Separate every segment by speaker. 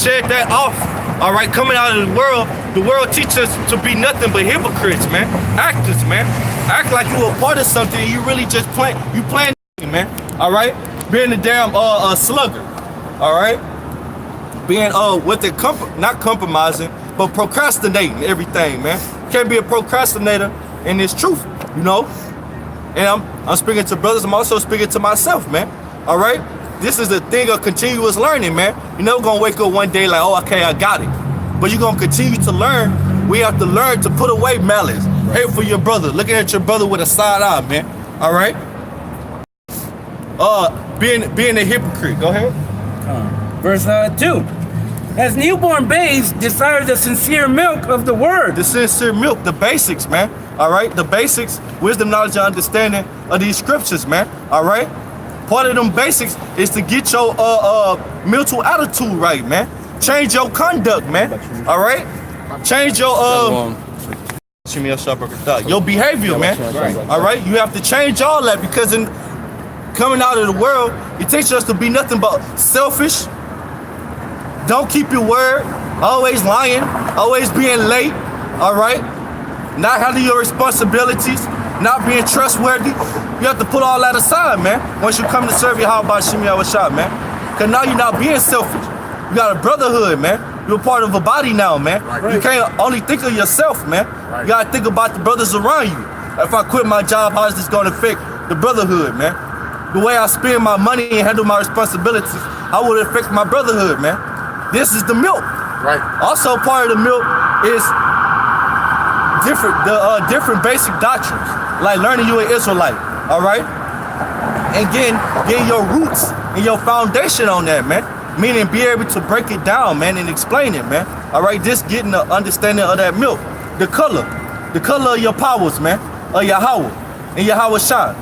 Speaker 1: shed that off. All right, coming out of the world teaches us to be nothing but hypocrites, man. Actors, man. Act like you a part of something and you really just playing, man. All right, being a damn slugger. All right, being not compromising, but procrastinating everything, man. You can't be a procrastinator in this truth, you know. And I'm speaking to brothers. I'm also speaking to myself, man. All right. This is a thing of continuous learning, man. You're never gonna wake up one day like, oh, okay, I got it. But you're gonna continue to learn. We have to learn to put away malice, hate for your brother, looking at your brother with a side eye, man. All right. Being a hypocrite. Go ahead.
Speaker 2: Verse 2. As newborn babes desire the sincere milk of the word.
Speaker 1: The sincere milk, the basics, man. All right, the basics, wisdom, knowledge, and understanding of these scriptures, man. All right. Part of them basics is to get your mental attitude right, man. Change your conduct, man. All right. Change your your behavior, man. All right. You have to change all that because in coming out of the world, it teaches us to be nothing but selfish. Don't keep your word. Always lying. Always being late. All right. Not handling your responsibilities. Not being trustworthy. You have to put all that aside, man. Once you come to serve your, how about Shimmy Awashad, man? Because now you're not being selfish. You got a brotherhood, man. You're a part of a body now, man. Right. You can't only think of yourself, man. Right. You got to think about the brothers around you. If I quit my job, how is this going to affect the brotherhood, man? The way I spend my money and handle my responsibilities, how will it affect my brotherhood, man? This is the milk.
Speaker 3: Right.
Speaker 1: Also, part of the milk is different basic doctrines, like learning you an Israelite, all right? And getting your roots and your foundation on that, man. Meaning be able to break it down, man, and explain it, man. All right, just getting the understanding of that milk. The color of your powers, man, of Yahweh and Yahweh Shah.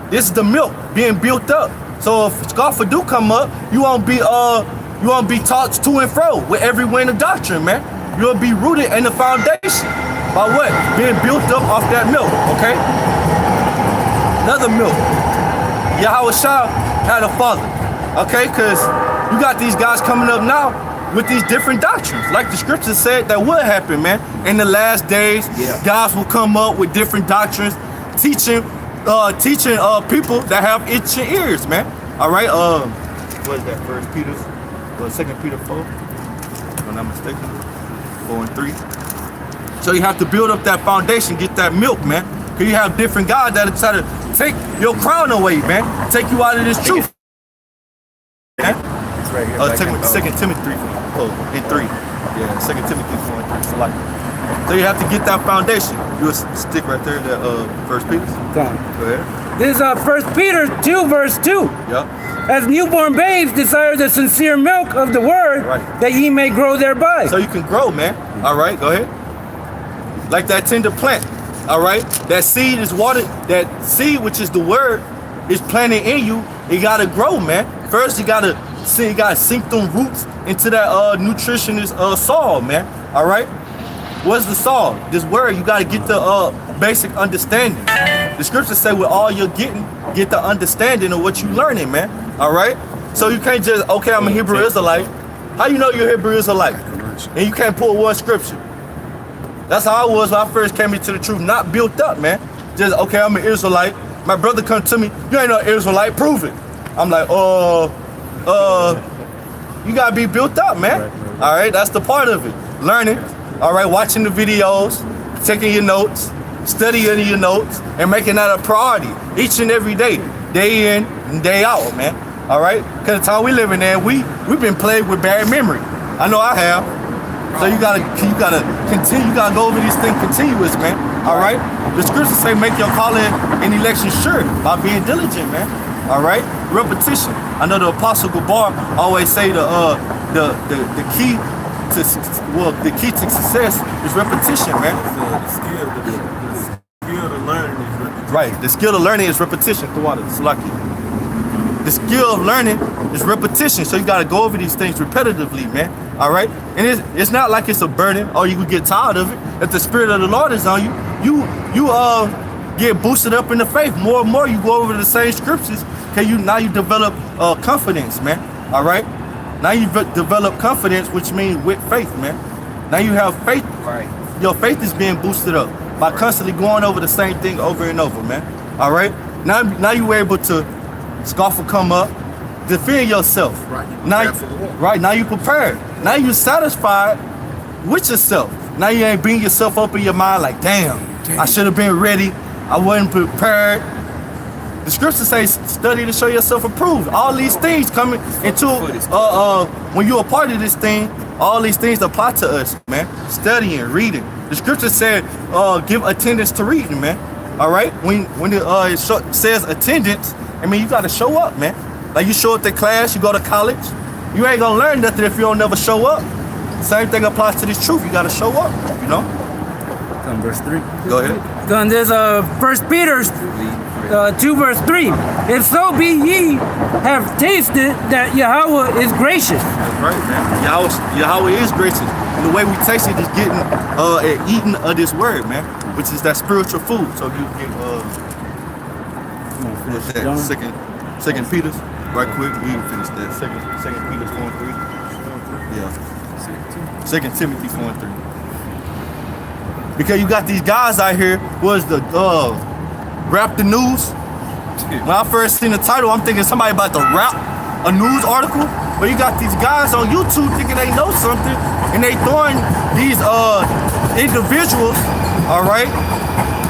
Speaker 1: This is the milk being built up. So if scoffer do come up, you won't be taught to and fro with every wind of doctrine, man. You'll be rooted in the foundation. By what? Being built up off that milk, okay? Another milk. Yahweh Shah had a father, okay? Because you got these guys coming up now with these different doctrines. Like the scripture said that would happen, man. In the last days, guys will come up with different doctrines, teaching people that have itching ears, man. All right, what is that, 1 Peter, 2 Peter 4, if I'm not mistaken, 4 and 3. So you have to build up that foundation, get that milk, man. Because you have different guys that try to take your crown away, man. Take you out of this truth. Man. It's right here. 2 Timothy 3 and 3. Yeah, 2 Timothy 4 and 3. So, so you have to get that foundation. You'll stick right there to 1 Peter. Go ahead.
Speaker 2: This is 1 Peter 2, verse 2.
Speaker 1: Yep.
Speaker 2: As newborn babes desire the sincere milk of the word, that ye may grow thereby.
Speaker 1: So you can grow, man. All right, go ahead. Like that tender plant, all right? That seed is watered, that seed, which is the word, is planted in you. It gotta grow, man. First, you gotta sink them roots into that nutritionist soil, man, all right? What's the soil? This word, you gotta get the basic understanding. The scriptures say with all you're getting, get the understanding of what you're learning, man, all right? So you can't just, okay, I'm a Hebrew Israelite. How you know you're a Hebrew Israelite? And you can't pull one scripture. That's how I was when I first came into the truth, not built up, man. Just, okay, I'm an Israelite. My brother come to me, you ain't no Israelite, prove it. I'm like, you gotta be built up, man. All right, that's the part of it. Learning, all right, watching the videos, taking your notes, studying your notes, and making that a priority each and every day in and day out, man. All right, because the time we living in, we've been plagued with bad memory. I know I have. So you gotta continue, you gotta go over these things continuous, man. All right? The scriptures say make your calling and election sure by being diligent, man. All right? Repetition. I know the Apostle Gabar always say the key to success is repetition, man.
Speaker 3: The skill to learn is repetition.
Speaker 1: Right. The skill to learning is repetition. The skill of learning is repetition. So you got to go over these things repetitively, man. All right? And it's not like it's a burden or you would get tired of it. If the Spirit of the Lord is on you, you get boosted up in the faith. More and more you go over the same scriptures. Okay, now you develop confidence, man. All right? Now you develop confidence, which means with faith, man. Now you have faith.
Speaker 2: Right.
Speaker 1: Your faith is being boosted up by constantly going over the same thing over and over, man. All right. Now you were able to scoff or come up, defend yourself.
Speaker 4: Right.
Speaker 1: Now you prepared. Now you satisfied with yourself. Now you ain't beating yourself up in your mind like, damn. I should have been ready. I wasn't prepared. The scripture says, study to show yourself approved. All these things coming into when you're a part of this thing, all these things apply to us, man. Studying, reading. The scripture said, give attendance to reading, man. All right. When it says attendance, I mean you got to show up, man. Like you show up to class, you go to college. You ain't gonna learn nothing if you don't never show up. Same thing applies to this truth. You got to show up, you know.
Speaker 2: Verse 3.
Speaker 1: Go ahead.
Speaker 2: Then there's 1 Peter 2 verse 3. If so be ye have tasted that Yahweh is gracious.
Speaker 1: That's right, man. Yahweh is gracious. And the way we taste it is getting eating of this word, man, which is that spiritual food. So you get what's that? Second Peter, right quick. We even finish that. Second Peter 4:3. Yeah. 2 Timothy 4:3. Because you got these guys out here was the rap the news. When I first seen the title, I'm thinking somebody about to rap a news article. But you got these guys on YouTube thinking they know something, and they throwing these individuals, all right?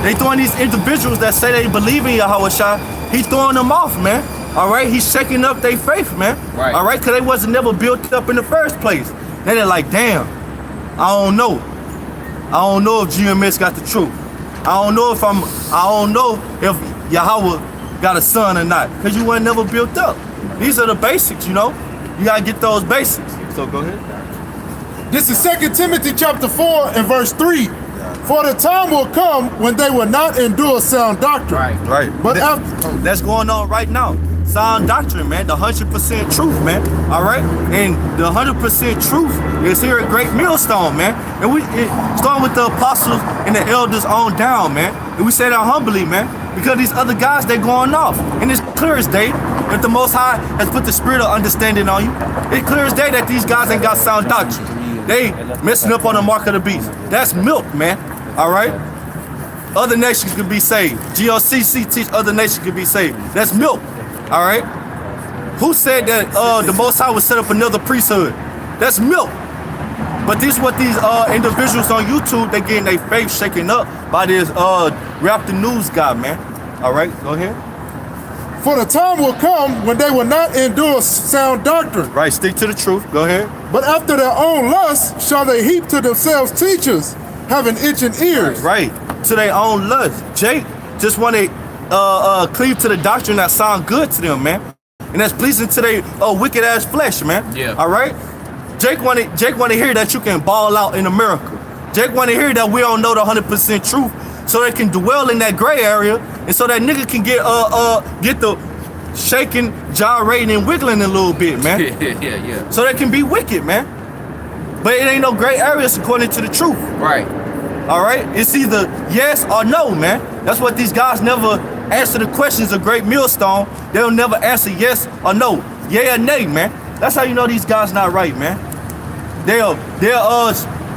Speaker 1: They throwing these individuals that say they believe in Yahweh Shai. He throwing them off, man. All right, he's shaking up their faith, man.
Speaker 2: Right.
Speaker 1: All right, because they wasn't never built up in the first place. Then they're like, damn, I don't know. I don't know if GMS got the truth. I don't know if Yahweh got a son or not, because you weren't never built up. These are the basics, you know. You gotta get those basics. So go ahead.
Speaker 4: This is 2 Timothy chapter 4 and verse 3. For the time will come when they will not endure sound doctrine.
Speaker 1: Right.
Speaker 4: But
Speaker 1: that's going on right now. Sound doctrine, man. The 100% truth, man. All right. And the 100% truth is here at Great Millstone, man. And we starting with the apostles and the elders on down, man. And we say that humbly, man, because these other guys, they going off. And it's clear as day that the Most High has put the spirit of understanding on you. It's clear as day that these guys ain't got sound doctrine. They messing up on the mark of the beast. That's milk, man. All right. Other nations can be saved. GLCC teach other nations can be saved. That's milk. All right. Who said that the Most High would set up another priesthood? That's milk. But this is what these individuals on YouTube, they getting their faith shaken up by this rap the news guy, man. All right, go ahead.
Speaker 4: For the time will come when they will not endure sound doctrine.
Speaker 1: Right, stick to the truth. Go ahead.
Speaker 4: But after their own lust shall they heap to themselves teachers, having itching ears.
Speaker 1: Right, to their own lust. Jake just want to cleave to the doctrine that sound good to them, man, and that's pleasing to their wicked ass flesh, man.
Speaker 2: Yeah.
Speaker 1: All right. Jake want to hear that you can ball out in America. Jake want to hear that we don't know the 100% truth, so they can dwell in that gray area, and so that nigga can get the shaking, gyrating, and wiggling a little bit, man.
Speaker 2: Yeah.
Speaker 1: So they can be wicked, man. But it ain't no gray areas according to the truth.
Speaker 2: Right.
Speaker 1: All right. It's either yes or no, man. That's what these guys never answer the questions of Great Millstone. They'll never answer yes or no, yay or nay, man. That's how you know these guys not right, man. They'll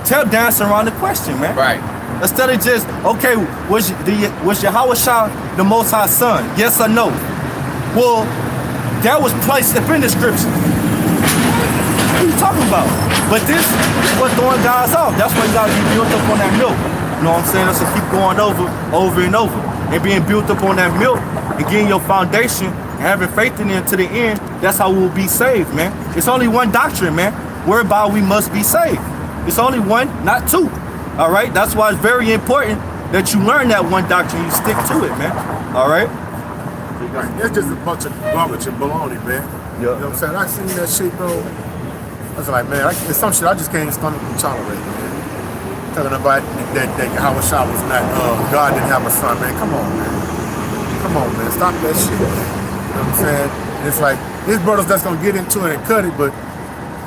Speaker 1: tap dancing around the question, man.
Speaker 2: Right.
Speaker 1: Instead of just, okay, was Yahweh Shai the Most High son? Yes or no? Well, that was placed up in the scripture. What are you talking about? But this is what throwing guys off. That's why you gotta be built up on that milk. You know what I'm saying? That's to keep going over and over. And being built up on that milk and getting your foundation and having faith in it to the end, that's how we'll be saved, man. It's only one doctrine, man, whereby we must be saved. It's only one, not two. All right? That's why it's very important that you learn that one doctrine, you stick to it, man. All right?
Speaker 4: That's just a bunch of garbage and baloney, man.
Speaker 1: Yeah.
Speaker 4: You know what I'm saying? I seen that shit, bro. I was like, man, there's some shit I just can't stomach and tolerate, man. Telling about that Yahweh Shai was not, God didn't have a son, man. Come on, man. Come on, man. Stop that shit, man. You know what I'm saying? And it's like, there's brothers that's gonna get into it and cut it, but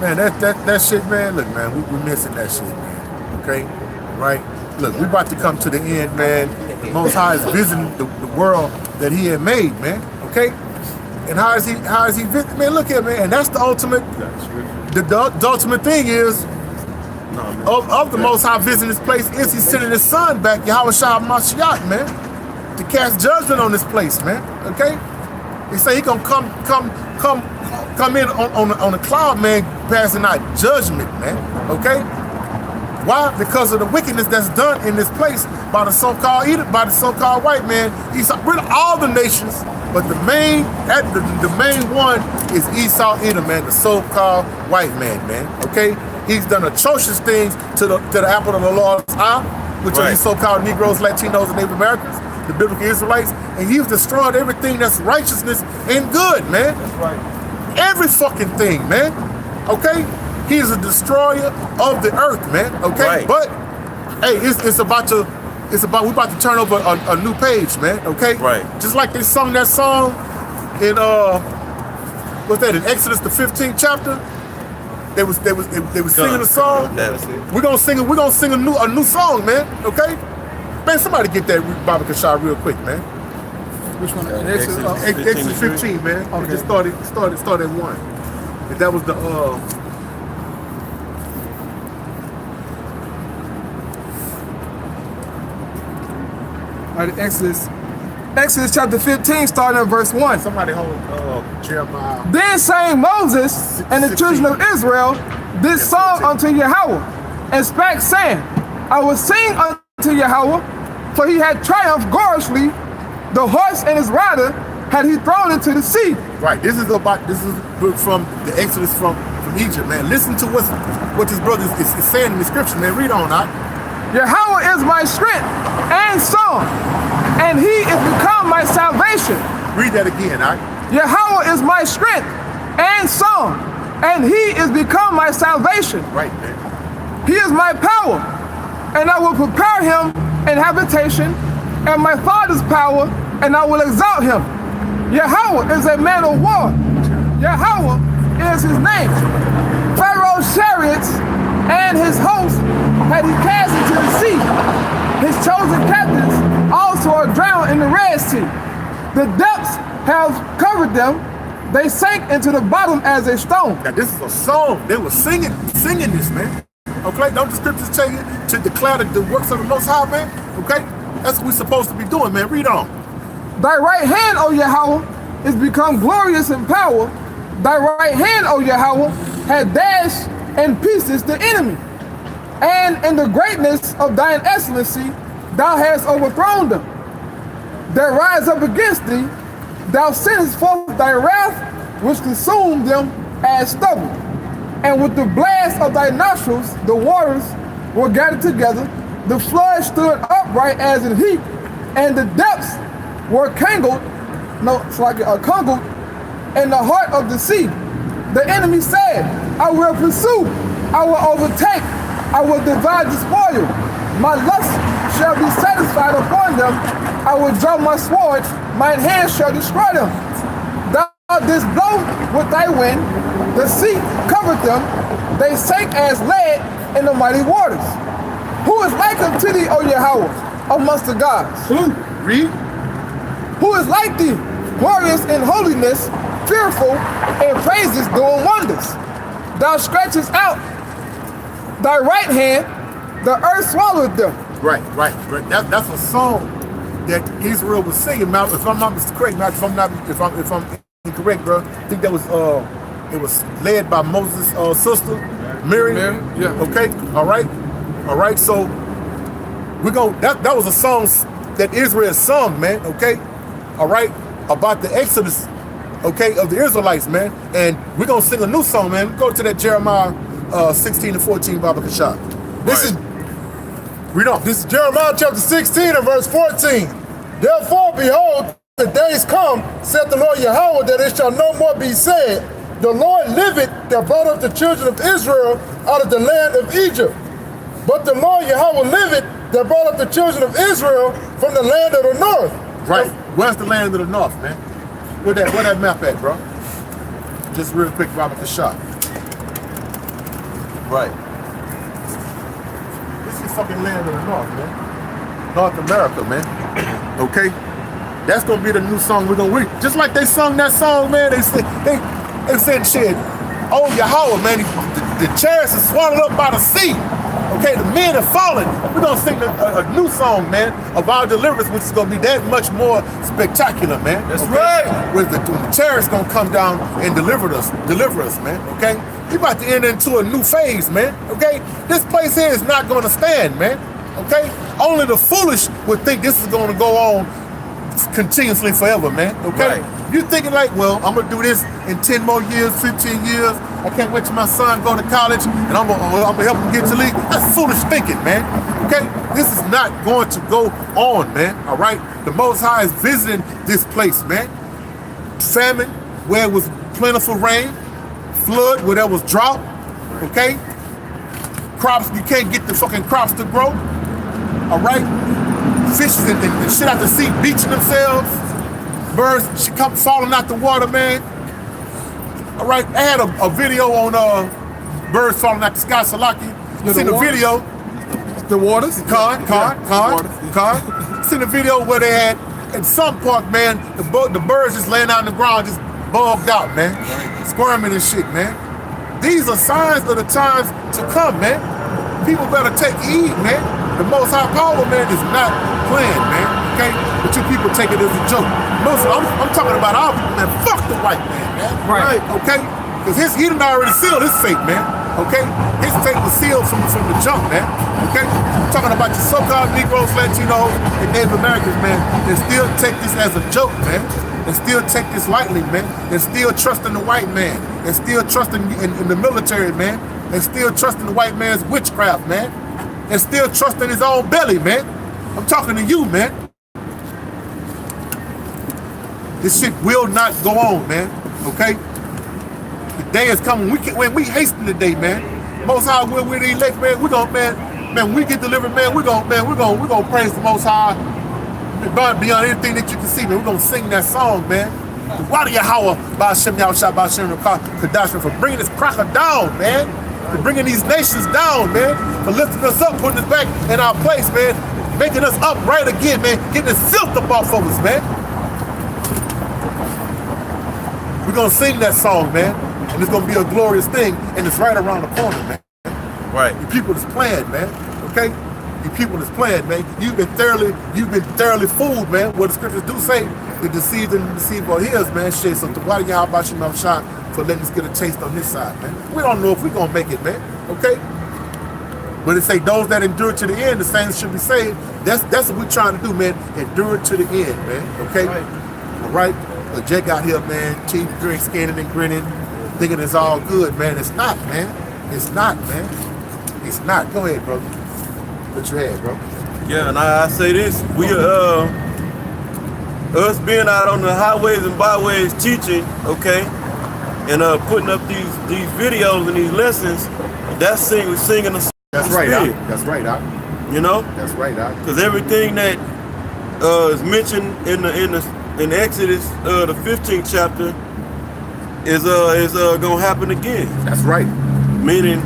Speaker 4: man, that shit, man, look, man, we missing that shit, man. Okay? Right? Look, we about to come to the end, man. The Most High is visiting the world that He had made, man. Okay? And how is he visiting? Man, look at it, man. And that's the ultimate the ultimate thing is, of the Most High visiting this place, is He sending His Son back, Yahweh Shah Mashiach, man, to cast judgment on this place, man. Okay? He say He gonna come in on a cloud, man, passing out judgment, man. Okay? Why? Because of the wickedness that's done in this place by the so-called white man. He's rid of all the nations, but the main one is Esau Edom, man, the so-called white man, man. Okay? He's done atrocious things to the apple of the Lord's eye, which are these so-called Negroes, Latinos, and Native Americans, the biblical Israelites, and He's destroyed everything that's righteousness and good, man.
Speaker 1: That's right.
Speaker 4: Every fucking thing, man. Okay? He's a destroyer of the earth, man. Okay?
Speaker 1: Right.
Speaker 4: But hey, we about to turn over a new page, man. Okay?
Speaker 1: Right.
Speaker 4: Just like they sung that song in what's that, in Exodus the 15th chapter? They was singing a song. We're gonna sing a new song, man. Okay? Man, somebody get that Baba Kashar real quick, man.
Speaker 2: Which one?
Speaker 4: Exodus 15, man. Okay. Just started at 1. And that was the
Speaker 5: All right, Exodus chapter 15, starting at verse 1.
Speaker 4: somebody hold Jeremiah.
Speaker 5: Then sang Moses and the children of Israel this song unto Yahweh, and spake, saying, I will sing unto Yahweh, for He had triumphed gloriously. The horse and his rider had He thrown into the sea.
Speaker 4: Right. This is from the Exodus from Egypt, man. Listen to what this brother is saying in the scripture, man. Read on, huh?
Speaker 5: Yahweh is my strength and song, and He is become my salvation.
Speaker 4: Read that again, huh?
Speaker 5: Yahweh is my strength and song, and He is become my salvation.
Speaker 4: Right, man.
Speaker 5: He is my power, and I will prepare Him an habitation, and my father's power, and I will exalt Him. Yahweh is a man of war. Yahweh is His name. Pharaoh's chariots and his host had He cast into the sea. His chosen captains also are drowned in the Red Sea. The depths have covered them. They sank into the bottom as a stone.
Speaker 4: Now this is a song. They were singing this, man. Okay, don't the scriptures tell you to declare the works of the Most High, man? Okay, that's what we're supposed to be doing, man. Read on.
Speaker 5: Thy right hand, O Yahweh, is become glorious in power. Thy right hand, O Yahweh, had dashed in pieces the enemy. And in the greatness of thine excellency, thou hast overthrown them. That rise up against thee, thou sendest forth thy wrath, which consumed them as stubble. And with the blast of thy nostrils, the waters were gathered together. The flood stood upright as in heap, and the depths were congled in the heart of the sea. The enemy said, I will pursue, I will overtake, I will divide the spoil. My lust shall be satisfied upon them. I will draw my sword, mine hand shall destroy them. Thou didst blow with thy wind, the sea covered them, they sank as lead in the mighty waters. Who is like unto thee, O Yahweh, amongst the gods?
Speaker 4: Who? Read.
Speaker 5: Who is like thee, glorious in holiness, fearful in praises, doing wonders? Thou stretchest out thy right hand, the earth swallowed them.
Speaker 4: Right. That's a song that Israel was singing. Now, if I'm not correct, if I'm incorrect, bro, I think that was it was led by Moses' sister, Miriam.
Speaker 5: Yeah.
Speaker 4: Okay. All right. So we're going. That was a song that Israel sung, man. Okay. All right. About the Exodus, okay, of the Israelites, man. And we're gonna sing a new song, man. Go to that Jeremiah 16 and 14, Baba Kashab. Read on.
Speaker 6: This is Jeremiah chapter 16 and verse 14. Therefore, behold, the days come, saith the Lord Yahweh, that it shall no more be said, the Lord liveth that brought up the children of Israel out of the land of Egypt. But the Lord Yahweh liveth that brought up the children of Israel from the land of the north.
Speaker 4: Right. Where's the land of the north, man? Where that map at, bro? Just real quick, Baba Kashab.
Speaker 1: Right.
Speaker 4: This is fucking land of the north, man. North America, man. Okay? That's gonna be the new song we're gonna read. Just like they sung that song, man. They said shit. Oh, Yahweh, man. The chariots are swallowed up by the sea. Okay, the men have fallen. We're gonna sing a new song, man, of our deliverance, which is gonna be that much more spectacular, man.
Speaker 1: That's right.
Speaker 4: When the chariots gonna come down and deliver us, man. Okay, we about to enter into a new phase, man. Okay, this place here is not gonna stand, man. Okay, only the foolish would think this is gonna go on continuously forever, man. Okay,
Speaker 1: Right.
Speaker 4: You're thinking like, well, I'm gonna do this in 10 more years, 15 years. I can't wait till my son go to college and I'm gonna help him get to league. That's foolish thinking, man. Okay, this is not going to go on, man. All right, the Most High is visiting this place, man. Famine where it was plentiful rain, flood where there was drought. Okay, crops, you can't get the fucking crops to grow. All right, fishes and shit out the sea beaching themselves. Birds come falling out the water, man. All right, I had a video on birds falling out the sky, Salaki. You seen the video?
Speaker 5: The waters?
Speaker 4: Seen the video where they had, in some park, man, the birds just laying out on the ground, just bugged out, man. Squirming and shit, man. These are signs of the times to come, man. People better take heed, man. The Most High Power, man, is not playing, man. Okay? But you people take it as a joke. I'm talking about our people, man. Fuck the white man, man.
Speaker 5: Right.
Speaker 4: Okay? Because he done already sealed his fate, man. Okay? His fate was sealed from the jump, man. Okay? I'm talking about your so-called Negroes, Latinos, and Native Americans, man. They still take this as a joke, man. They still take this lightly, man. They still trust in the white man. They still trust in the military, man. They still trust in the white man's witchcraft, man. They still trust in his own belly, man. I'm talking to you, man. This shit will not go on, man. Okay? The day is coming. When we hasten the day, man. Most High will we the elect, man. We gon' man, when we get delivered, man, we're gonna praise the Most High beyond anything that you can see, man. We're gonna sing that song, man. Why do Yahweh, Ba'ashem Yahushua, Ba'ashem Kadashim, for bringing this cracker down, man. For bringing these nations down, man. For lifting us up, putting us back in our place, man. Making us upright again, man. Getting the silt up off of us, man. We're gonna sing that song, man. And it's gonna be a glorious thing, and it's right around the corner, man.
Speaker 1: Right.
Speaker 4: You people is playing, man. Okay? You people is playing, man. You've been thoroughly fooled, man. What the scriptures do say, the deceived and the deceived are his, man. Shit. So why do y'all about you mouth shine for letting us get a taste on this side, man? We don't know if we're gonna make it, man. Okay? But it say those that endure to the end, the saints should be saved. That's what we're trying to do, man. Endure to the end, man. Okay? All right? Jake out here, man, teeth scanning and grinning, thinking it's all good, man. It's not, man. It's not, man. It's not. Go ahead, bro. Put your head, bro.
Speaker 1: Yeah, and I say this, we us being out on the highways and byways teaching, okay, and putting up these videos and these lessons, that's singing the
Speaker 4: That's right, Doc. That's right, Doc.
Speaker 1: You know?
Speaker 4: That's right, Doc.
Speaker 1: Because everything that is mentioned in Exodus, the 15th chapter, is gonna happen again.
Speaker 4: That's right.
Speaker 1: Meaning,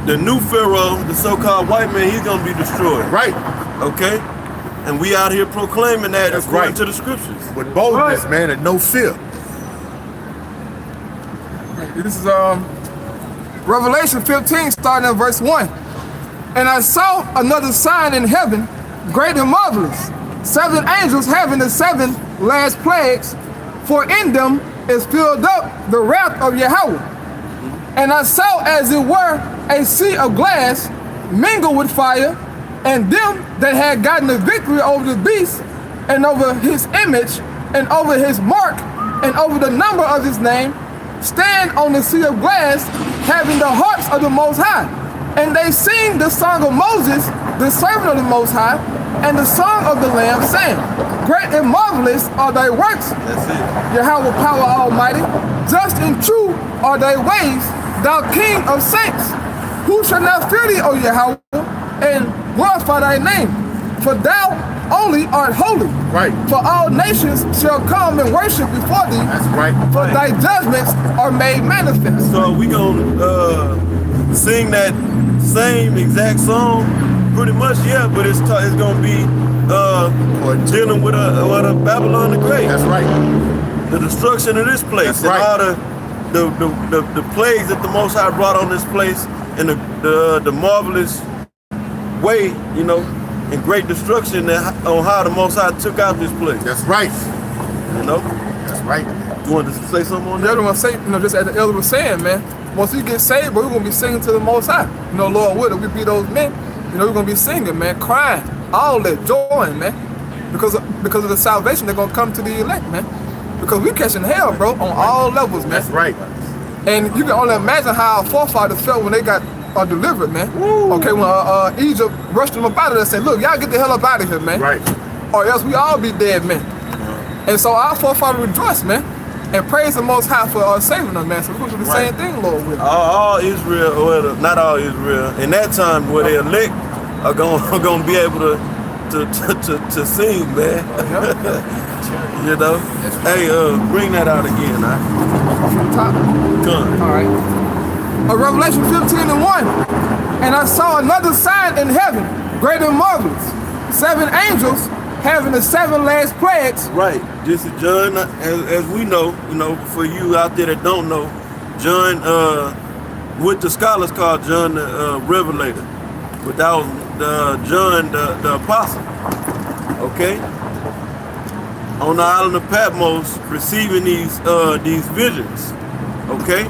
Speaker 1: the new Pharaoh, the so-called white man, he's gonna be destroyed.
Speaker 4: Right.
Speaker 1: Okay? And we out here proclaiming that
Speaker 4: That's
Speaker 1: according
Speaker 4: right.
Speaker 1: to the scriptures.
Speaker 4: With boldness, man, and no fear.
Speaker 5: This is Revelation 15, starting at verse 1. And I saw another sign in heaven, great and marvelous, 7 angels having the 7 last plagues, for in them is filled up the wrath of Yahweh. And I saw, as it were, a sea of glass mingled with fire, and them that had gotten the victory over the beast, and over his image, and over his mark, and over the number of his name, stand on the sea of glass, having the harps of the Most High. And they sing the song of Moses, the servant of the Most High, and the song of the Lamb, saying, Great and marvelous are thy works,
Speaker 1: That's it.
Speaker 5: Yahweh power almighty. Just and true are thy ways, thou King of saints. Who shall not fear thee, O Yahweh, and glorify thy name? For thou only art holy.
Speaker 4: Right.
Speaker 5: For all nations shall come and worship before thee.
Speaker 4: That's right.
Speaker 5: For thy judgments are made manifest.
Speaker 1: So we gonna sing that same exact song, pretty much, yeah. But it's gonna be dealing with a Babylon the Great.
Speaker 4: That's right.
Speaker 1: The destruction of this place.
Speaker 4: That's right.
Speaker 1: And all
Speaker 3: the plagues that the Most High brought on this place, and the marvelous way, you know, and great destruction that, on how the Most High took out this place.
Speaker 4: That's right.
Speaker 3: You know?
Speaker 4: That's right.
Speaker 3: You wanted to say something on
Speaker 5: The
Speaker 3: that?
Speaker 5: other one say, you know, just as the elder was saying, man, once we get saved, bro, we're gonna be singing to the Most High. You know, Lord willing, we be those men. You know, we're gonna be singing, man, crying, all that, joying, man, because of the salvation that's gonna come to the elect, man. Because we catching hell, bro, on all levels, man.
Speaker 4: That's right.
Speaker 5: And you can only imagine how our forefathers felt when they got delivered, man.
Speaker 3: Woo.
Speaker 5: Okay, when Egypt rushed them up out of there and said, look, y'all get the hell up out of here, man.
Speaker 4: Right.
Speaker 5: Or else we all be dead men. And so our forefathers rejoiced, man, and praise the Most High for saving them, man. So we're going to do the same thing, Lord, with
Speaker 3: All Israel, well, not all Israel, in that time where the elect are gonna be able to sing, man. You know? Hey, bring that out again, huh?
Speaker 5: from the top.
Speaker 3: Come.
Speaker 5: All right. Revelation 15:1. And I saw another sign in heaven, great and marvelous. 7 angels having the 7 last plagues.
Speaker 3: Right. This is John, as we know, you know, for you out there that don't know, John, what the scholars call John the Revelator, but that was John the Apostle. Okay. On the island of Patmos, receiving these visions. Okay.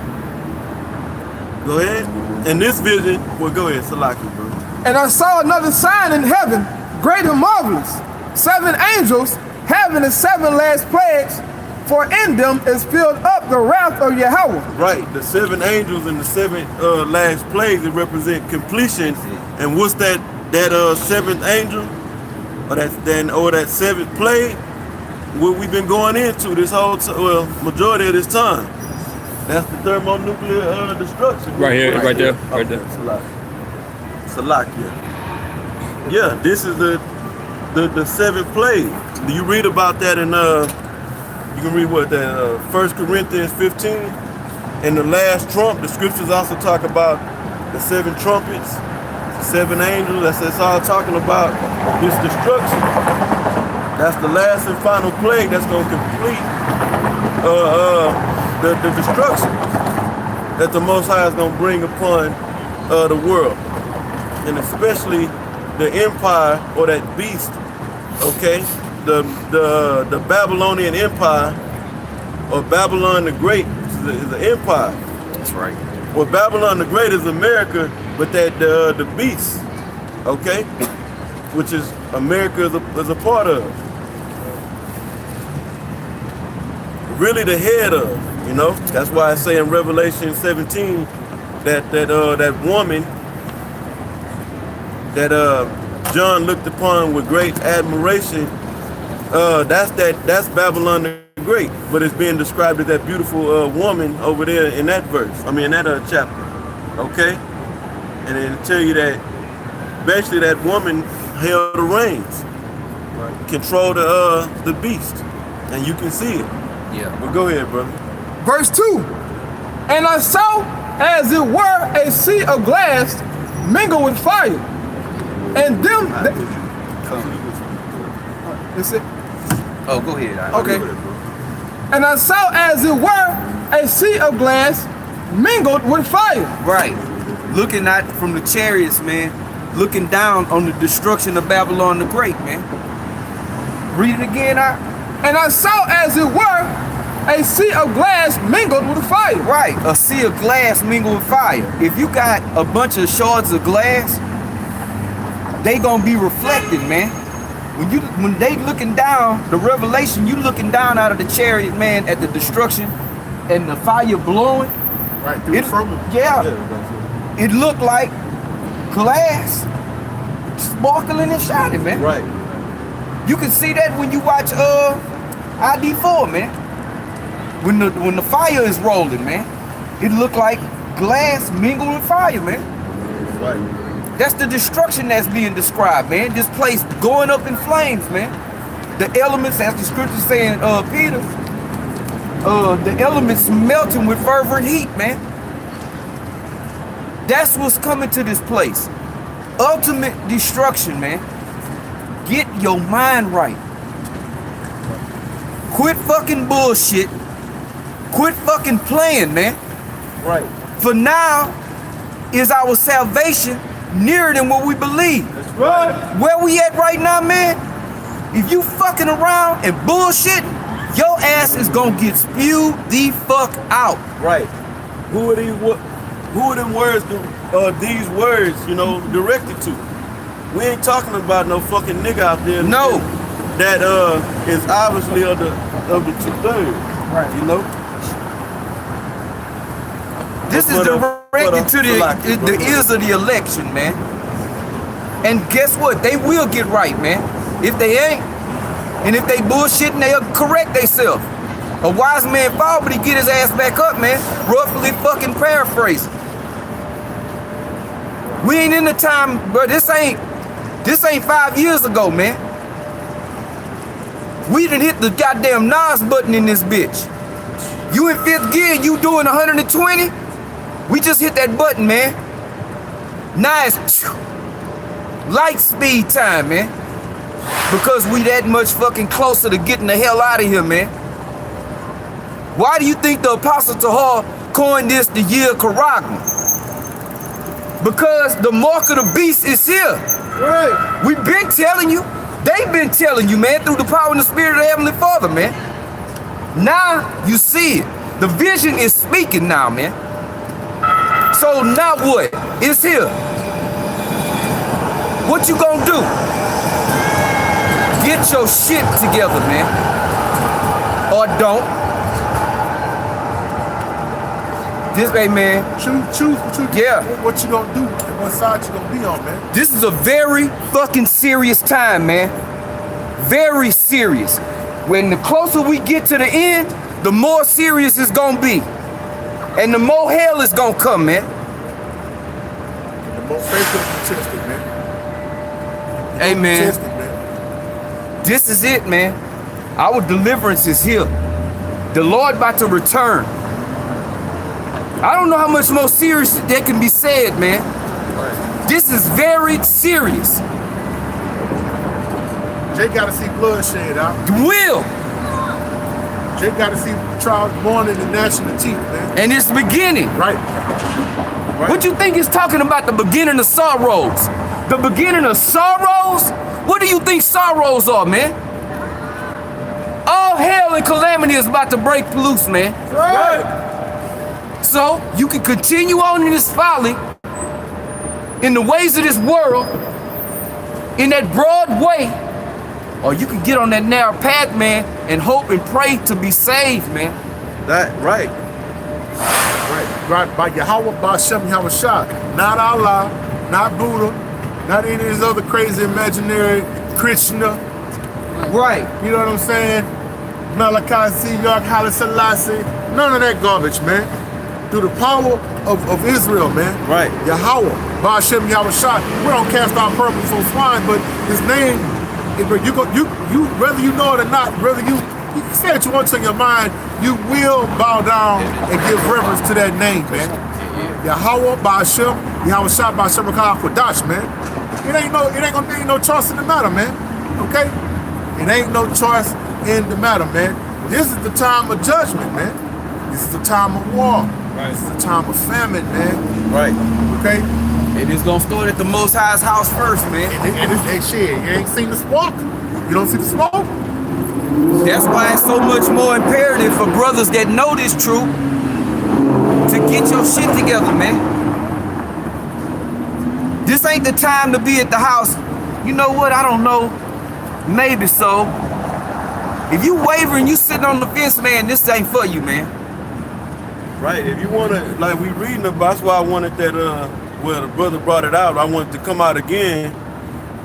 Speaker 3: Go ahead. And this vision, well, go ahead, Salaki, bro.
Speaker 5: And I saw another sign in heaven, great and marvelous. 7 angels having the 7 last plagues, for in them is filled up the wrath of Yahweh.
Speaker 3: Right, the 7 angels and the 7 last plagues, they represent completion. And what's that 7th angel, or that 7th plague? What we've been going into this whole majority of this time. That's the thermonuclear destruction.
Speaker 7: Right here, right there, right there.
Speaker 3: Salakia. Yeah, this is the 7th plague. Do you read about that in you can read what that 1 Corinthians 15, and the last trump. The scriptures also talk about the 7 trumpets, 7 angels. That's all talking about this destruction. That's the last and final plague that's going to complete the destruction that the Most High is going to bring upon the world, and especially the empire, or that beast. Okay, the Babylonian Empire, or Babylon the Great, is an empire.
Speaker 7: That's right.
Speaker 3: Well, Babylon the Great is America, but that the beast, okay, which is America is a part of. Really the head of, you know. That's why I say in Revelation 17 that woman that John looked upon with great admiration, that's Babylon the Great, but it's being described as that beautiful woman over there in that verse. I mean, in that chapter, okay. And then tell you that basically that woman held the reins, controlled the beast, and you can see it.
Speaker 7: Yeah.
Speaker 3: Well, go ahead, brother.
Speaker 5: Verse 2. And I saw as it were a sea of glass mingled with fire. And them... That's it?
Speaker 7: Oh, go ahead.
Speaker 5: Okay. And I saw as it were a sea of glass mingled with fire.
Speaker 8: Right. Looking at from the chariots, man. Looking down on the destruction of Babylon the Great, man. Read it again,
Speaker 5: And I saw as it were a sea of glass mingled with fire.
Speaker 8: Right, a sea of glass mingled with fire. If you got a bunch of shards of glass, they gonna be reflected, man. When they looking down, the revelation, you looking down out of the chariot, man, at the destruction and the fire blowing.
Speaker 4: Right, through the firmament.
Speaker 8: Yeah, it looked like glass sparkling and shining, man.
Speaker 3: Right.
Speaker 8: You can see that when you watch ID4, man. When the fire is rolling, man, it look like glass mingled with fire, man.
Speaker 3: Right.
Speaker 8: That's the destruction that's being described, man. This place going up in flames, man. The elements, as the scripture saying, Peter, the elements melting with fervent heat, man. That's what's coming to this place. Ultimate destruction, man. Get your mind right. Quit fucking bullshit Quit fucking playing, man.
Speaker 1: Right.
Speaker 8: For now is our salvation nearer than what we believe.
Speaker 1: That's right.
Speaker 8: Where we at right now, man? If you fucking around and bullshit, your ass is gonna get spewed the fuck out.
Speaker 1: Right.
Speaker 3: Who are them words, these words, you know, directed to? We ain't talking about no fucking nigga out there.
Speaker 8: No.
Speaker 3: That is obviously of the 2/3.
Speaker 1: Right.
Speaker 3: You know?
Speaker 8: This is directed to the ears of the election, man. And guess what? They will get right, man. If they ain't, and if they bullshitting, they'll correct themselves. A wise man fall, but he get his ass back up, man. Roughly fucking paraphrasing. We ain't in the time, bro. This ain't 5 years ago, man. We done hit the goddamn NOS button in this bitch. You in 5th gear, you doing 120? We just hit that button, man. Now it's light speed time, man. Because we that much fucking closer to getting the hell out of here, man. Why do you think the Apostle Tahar coined this the year of Karagma? Because the mark of the beast is here.
Speaker 5: Right.
Speaker 8: We've been telling you. They've been telling you, man, through the power and the spirit of the Heavenly Father, man. Now you see it. The vision is speaking now, man. So now what? It's here. What you gonna do? Get your shit together, man. Or don't. This way, man.
Speaker 4: Choose what you
Speaker 8: Yeah.
Speaker 4: what you gonna do and what side you gonna be on, man.
Speaker 8: This is a very fucking serious time, man. Very serious. When the closer we get to the end, the more serious it's gonna be. And the more hell is gonna come, man.
Speaker 4: The more faith gonna be tested, man.
Speaker 8: Amen.
Speaker 4: Tested, man.
Speaker 8: This is it, man. Our deliverance is here. The Lord about to return. I don't know how much more serious that can be said, man. This is very serious.
Speaker 4: Jay gotta see bloodshed out.
Speaker 8: Will.
Speaker 4: Jay gotta see trials born in the national teeth, man.
Speaker 8: And it's beginning.
Speaker 4: Right.
Speaker 8: What you think is talking about the beginning of sorrows? The beginning of sorrows? What do you think sorrows are, man? All hell and calamity is about to break loose, man.
Speaker 5: Right.
Speaker 8: So you can continue on in this folly, in the ways of this world, in that broad way, or you can get on that narrow path, man, and hope and pray to be saved, man.
Speaker 3: That right.
Speaker 4: Right. By Yahweh, by Shem Yahushua. Not Allah, not Buddha, not any of these other crazy imaginary Krishna.
Speaker 8: Right.
Speaker 4: You know what I'm saying? Malachi, York, Haile Selassie. None of that garbage, man. Through the power of Israel, man.
Speaker 3: Right.
Speaker 4: Yahweh, Ba'ashem Yahushua. We don't cast our purpose on swine, but his name, you whether you know it or not, whether you say what you want to in your mind, you will bow down and give reverence to that name, man. Yahweh, Ba'ashem, Yahushua, Ba'ashem Rakah Kodash, man. It ain't gonna be no choice in the matter, man. Okay? It ain't no choice in the matter, man. This is the time of judgment, man. This is the time of war. Right. This is the time of famine, man.
Speaker 3: Right.
Speaker 4: Okay?
Speaker 8: And it's gonna start at the Most High's house first, man.
Speaker 4: And it's shit. You ain't seen the smoke? You don't see the smoke?
Speaker 8: That's why it's so much more imperative for brothers that know this truth to get your shit together, man. This ain't the time to be at the house. You know what? I don't know. Maybe so. If you wavering, you sitting on the fence, man, this ain't for you, man.
Speaker 3: Right. If you want to, like we reading about, that's why I wanted that, well, the brother brought it out. I wanted to come out again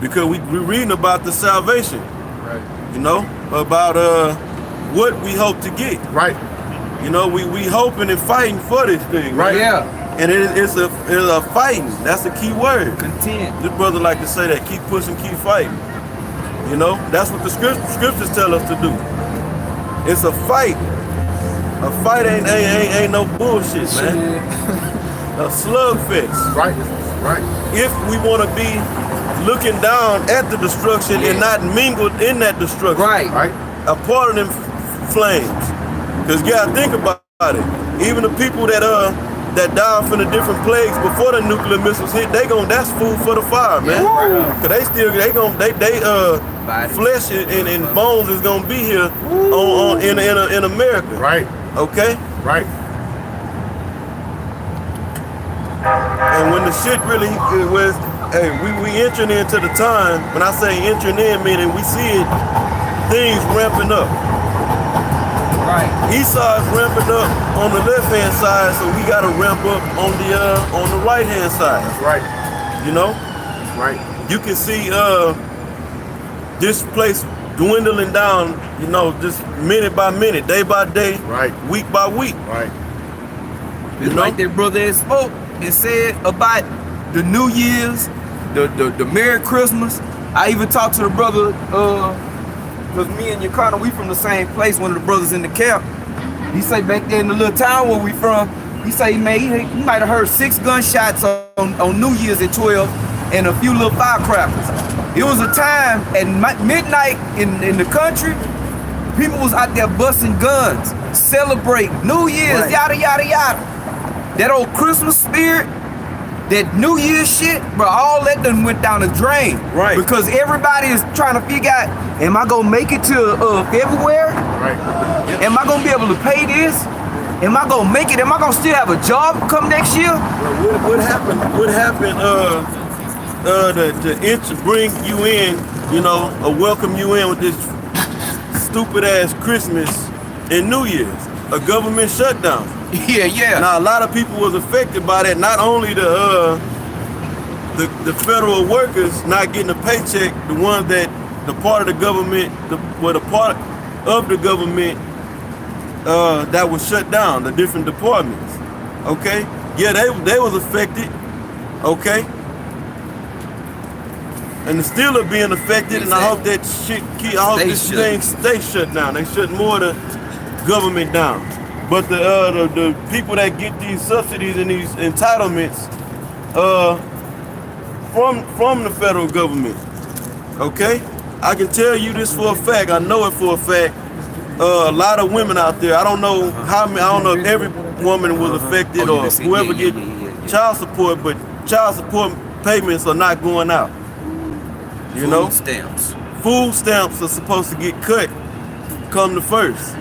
Speaker 3: because we reading about the salvation.
Speaker 4: Right.
Speaker 3: You know, about what we hope to get.
Speaker 4: Right.
Speaker 3: You know, we hoping and fighting for this thing.
Speaker 4: Right.
Speaker 8: Yeah.
Speaker 3: And it's a fighting. That's the key word.
Speaker 8: Content.
Speaker 3: This brother like to say that. Keep pushing, keep fighting. You know, that's what the scriptures tell us to do. It's a fight. A fight ain't no bullshit, man. A slugfest.
Speaker 4: Right. Right.
Speaker 3: If we want to be looking down at the destruction and not mingled in that destruction.
Speaker 8: Right.
Speaker 4: Right.
Speaker 3: A part of them flames. Because you gotta think about Even the people that died from the different plagues before the nuclear missiles hit, that's food for the fire, man. Cause they flesh and bones is gonna be here in America.
Speaker 4: Right.
Speaker 3: Okay.
Speaker 4: Right.
Speaker 3: And when the shit really was, hey, we entering into the time. When I say entering in, meaning we see it, things ramping up.
Speaker 8: Right.
Speaker 3: Esau is ramping up on the left-hand side, so we gotta ramp up on the right-hand side.
Speaker 4: That's right.
Speaker 3: You know?
Speaker 4: That's right.
Speaker 3: You can see this place dwindling down, you know, just minute by minute, day by day,
Speaker 4: right,
Speaker 3: week by week.
Speaker 4: Right.
Speaker 8: It's like that brother that spoke and said about the New Year's, the Merry Christmas. I even talked to the brother, because me and Yakana, we from the same place, one of the brothers in the camp. He say back there in the little town where we from, he say, man, he might have heard 6 gunshots on New Year's at 12 and a few little firecrackers. It was a time at midnight in the country, people was out there busting guns, celebrating New Year's, yada, yada, yada. That old Christmas spirit, that New Year's shit, bro, all that done went down the drain.
Speaker 3: Right.
Speaker 8: Because everybody is trying to figure out, am I gonna make it to February?
Speaker 4: Right.
Speaker 8: Am I gonna be able to pay this? Am I gonna make it? Am I gonna still have a job come next year?
Speaker 3: Well, what happened? To bring you in, you know, or welcome you in with this stupid ass Christmas and New Year's, a government shutdown.
Speaker 8: Yeah.
Speaker 3: Now a lot of people was affected by that. Not only the federal workers not getting a paycheck, the ones that the part of the government, the part of the government that was shut down, the different departments. Okay, yeah, they was affected. Okay, and the still are being affected. And I hope that shit. I hope this thing stay shut down. They shut more of the government down. But the people that get these subsidies and these entitlements from the federal government, okay? I can tell you this for a fact. I know it for a fact. A lot of women out there. I don't know how many. I don't know if every woman was affected or whoever get child support, but child support payments are not going out. You know, food stamps are supposed to get cut come the 1st.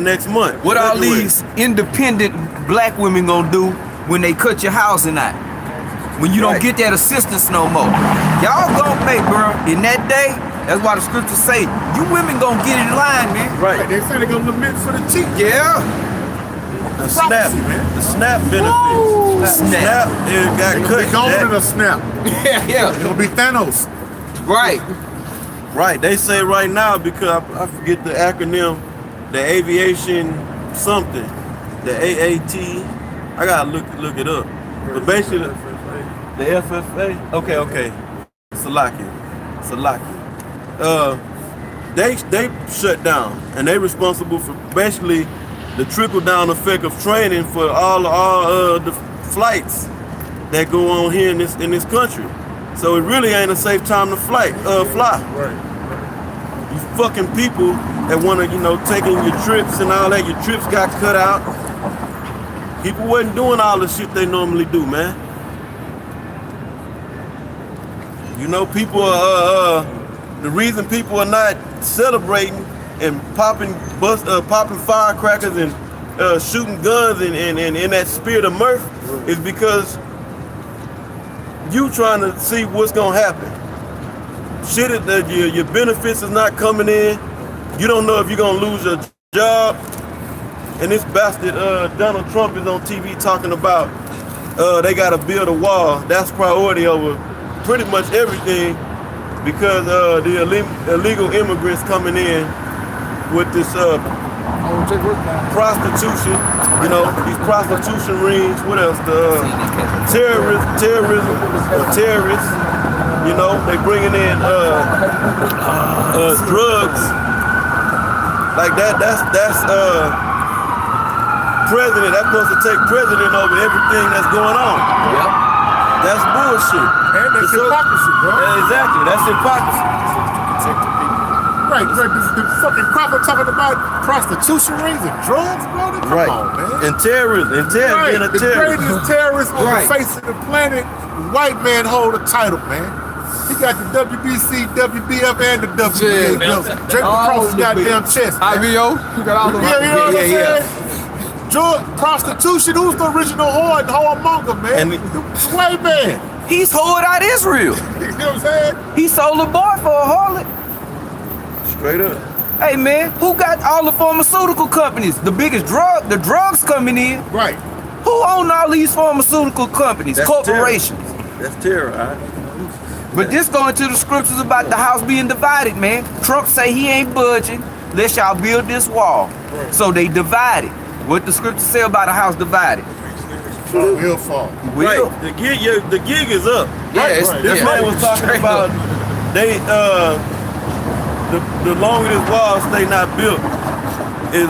Speaker 3: Next month.
Speaker 8: What all these independent black women gonna do when they cut your housing out? When you don't get that assistance no more? Y'all gonna make, bro, in that day, that's why the scriptures say, you women gonna get in line, man.
Speaker 3: Right.
Speaker 4: They say they're gonna lament for the teeth.
Speaker 8: Yeah.
Speaker 3: The SNAP, man. The SNAP benefits. SNAP it got cut.
Speaker 4: It's gonna be gone in a snap.
Speaker 8: Yeah.
Speaker 4: It'll be Thanos.
Speaker 8: Right.
Speaker 3: Right. They say right now, because I forget the acronym, the aviation something, the AAT. I gotta look it up. But basically, the FFA. Okay. Salaki. They shut down, and they responsible for basically the trickle down effect of training for all the flights that go on here in this country. So it really ain't a safe time to fly.
Speaker 4: Right.
Speaker 3: You fucking people that want to, you know, taking your trips and all that, your trips got cut out. People wasn't doing all the shit they normally do, man. You know, people are, the reason people are not celebrating and popping firecrackers and shooting guns and in that spirit of mirth is because you trying to see what's gonna happen. Shit, your benefits is not coming in. You don't know if you're gonna lose your job. And this bastard Donald Trump is on TV talking about they gotta build a wall. That's priority over pretty much everything because the illegal immigrants coming in with this prostitution, you know, these prostitution rings. What else? The terrorism, terrorists. You know, they bringing in drugs like that. That's president. That's supposed to take president over everything that's going on.
Speaker 8: Yep.
Speaker 3: That's bullshit.
Speaker 4: And that's hypocrisy, bro.
Speaker 3: Yeah, exactly. That's hypocrisy.
Speaker 4: Right, the fucking crop are talking about prostitution rings and drugs, brother. Come on, man.
Speaker 3: And terrorism. And being a
Speaker 4: The
Speaker 3: terrorist.
Speaker 4: greatest terrorist on the face of the planet, white man hold the title, man. He got the WBC, WBF, and the WBA belts draped across his goddamn chest.
Speaker 5: IBO, you got all the
Speaker 4: Yeah, you know what I'm saying? Drug, prostitution, who's the original whoremonger, man?
Speaker 3: And
Speaker 4: the white man.
Speaker 8: He's hoed out Israel.
Speaker 4: You know what I'm saying?
Speaker 8: He sold a boy for a harlot.
Speaker 3: Straight up.
Speaker 8: Hey man, who got all the pharmaceutical companies? The biggest the drugs coming in.
Speaker 4: Right.
Speaker 8: Who own all these pharmaceutical companies?
Speaker 3: That's
Speaker 8: Corporations.
Speaker 3: That's terror, all right?
Speaker 8: But this going to the scriptures about the house being divided, man. Trump say he ain't budging unless y'all build this wall. So they divided. What the scriptures say about a house divided?
Speaker 4: Will fall.
Speaker 8: Will.
Speaker 3: Right. The gig is up.
Speaker 8: Yes.
Speaker 3: This man was talking about they the longer this wall stay not built is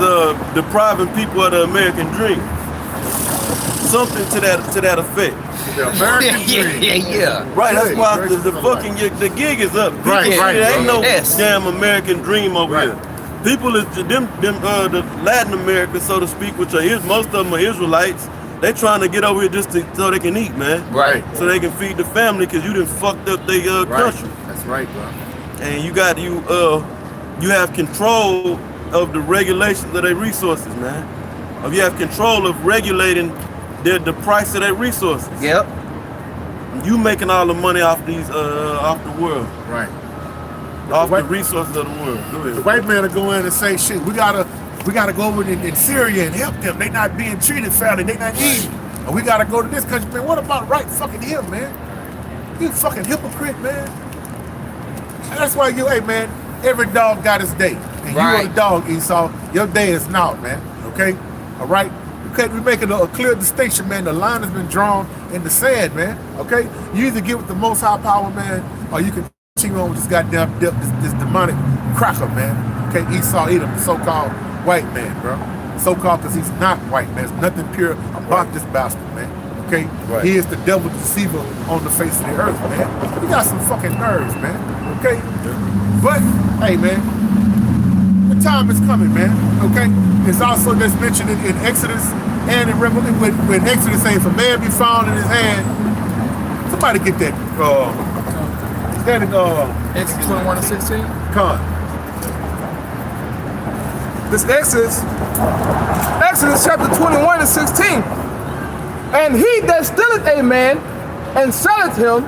Speaker 3: depriving people of the American dream. Something to that effect.
Speaker 4: The American dream.
Speaker 8: Yeah.
Speaker 3: Right, that's why the
Speaker 4: Right.
Speaker 3: fucking the gig is up.
Speaker 4: Right,
Speaker 3: People,
Speaker 4: right,
Speaker 3: there ain't no
Speaker 8: yes.
Speaker 3: damn American dream over
Speaker 4: Right.
Speaker 3: here. People is the Latin America, so to speak, which are most of them are Israelites. They trying to get over here just so they can eat, man.
Speaker 4: Right.
Speaker 3: So they can feed the family, cause you done fucked up their country.
Speaker 4: That's right, bro.
Speaker 3: And you have control of the regulations of their resources, man. Or you have control of regulating the price of their resources.
Speaker 8: Yep.
Speaker 3: You making all the money off these off the world,
Speaker 4: Right.
Speaker 3: off the
Speaker 4: Right.
Speaker 3: resources of the world. Go
Speaker 4: The
Speaker 3: ahead.
Speaker 4: white man will go in and say, shit, we gotta go over in Syria and help them. They not being treated fairly. They not eating. And we gotta go to this country, man. What about right fucking him, man? You fucking hypocrite, man. And that's why hey man, every dog got his day. And you are the dog, Esau. Your day is now, man. Okay? All right? Okay, we're making a clear distinction, man. The line has been drawn in the sand, man. Okay? You either get with the most high power, man, or you can continue on with this goddamn this demonic cracker, man. Okay, Esau Edom, the so-called white man, bro. So-called because he's not white, man. There's nothing pure about this bastard, man. Okay?
Speaker 3: Right.
Speaker 4: He is the devil deceiver on the face of the earth, man. You got some fucking nerves, man. Okay? But, hey, man, the time is coming, man. Okay? It's also just mentioned in Exodus and in Revelation, when Exodus saying, if a man be found in his hand, somebody get that, is that in,
Speaker 5: Exodus 21 and 16.
Speaker 4: Con?
Speaker 5: This Exodus chapter 21 and 16. And he that stealeth a man and selleth him,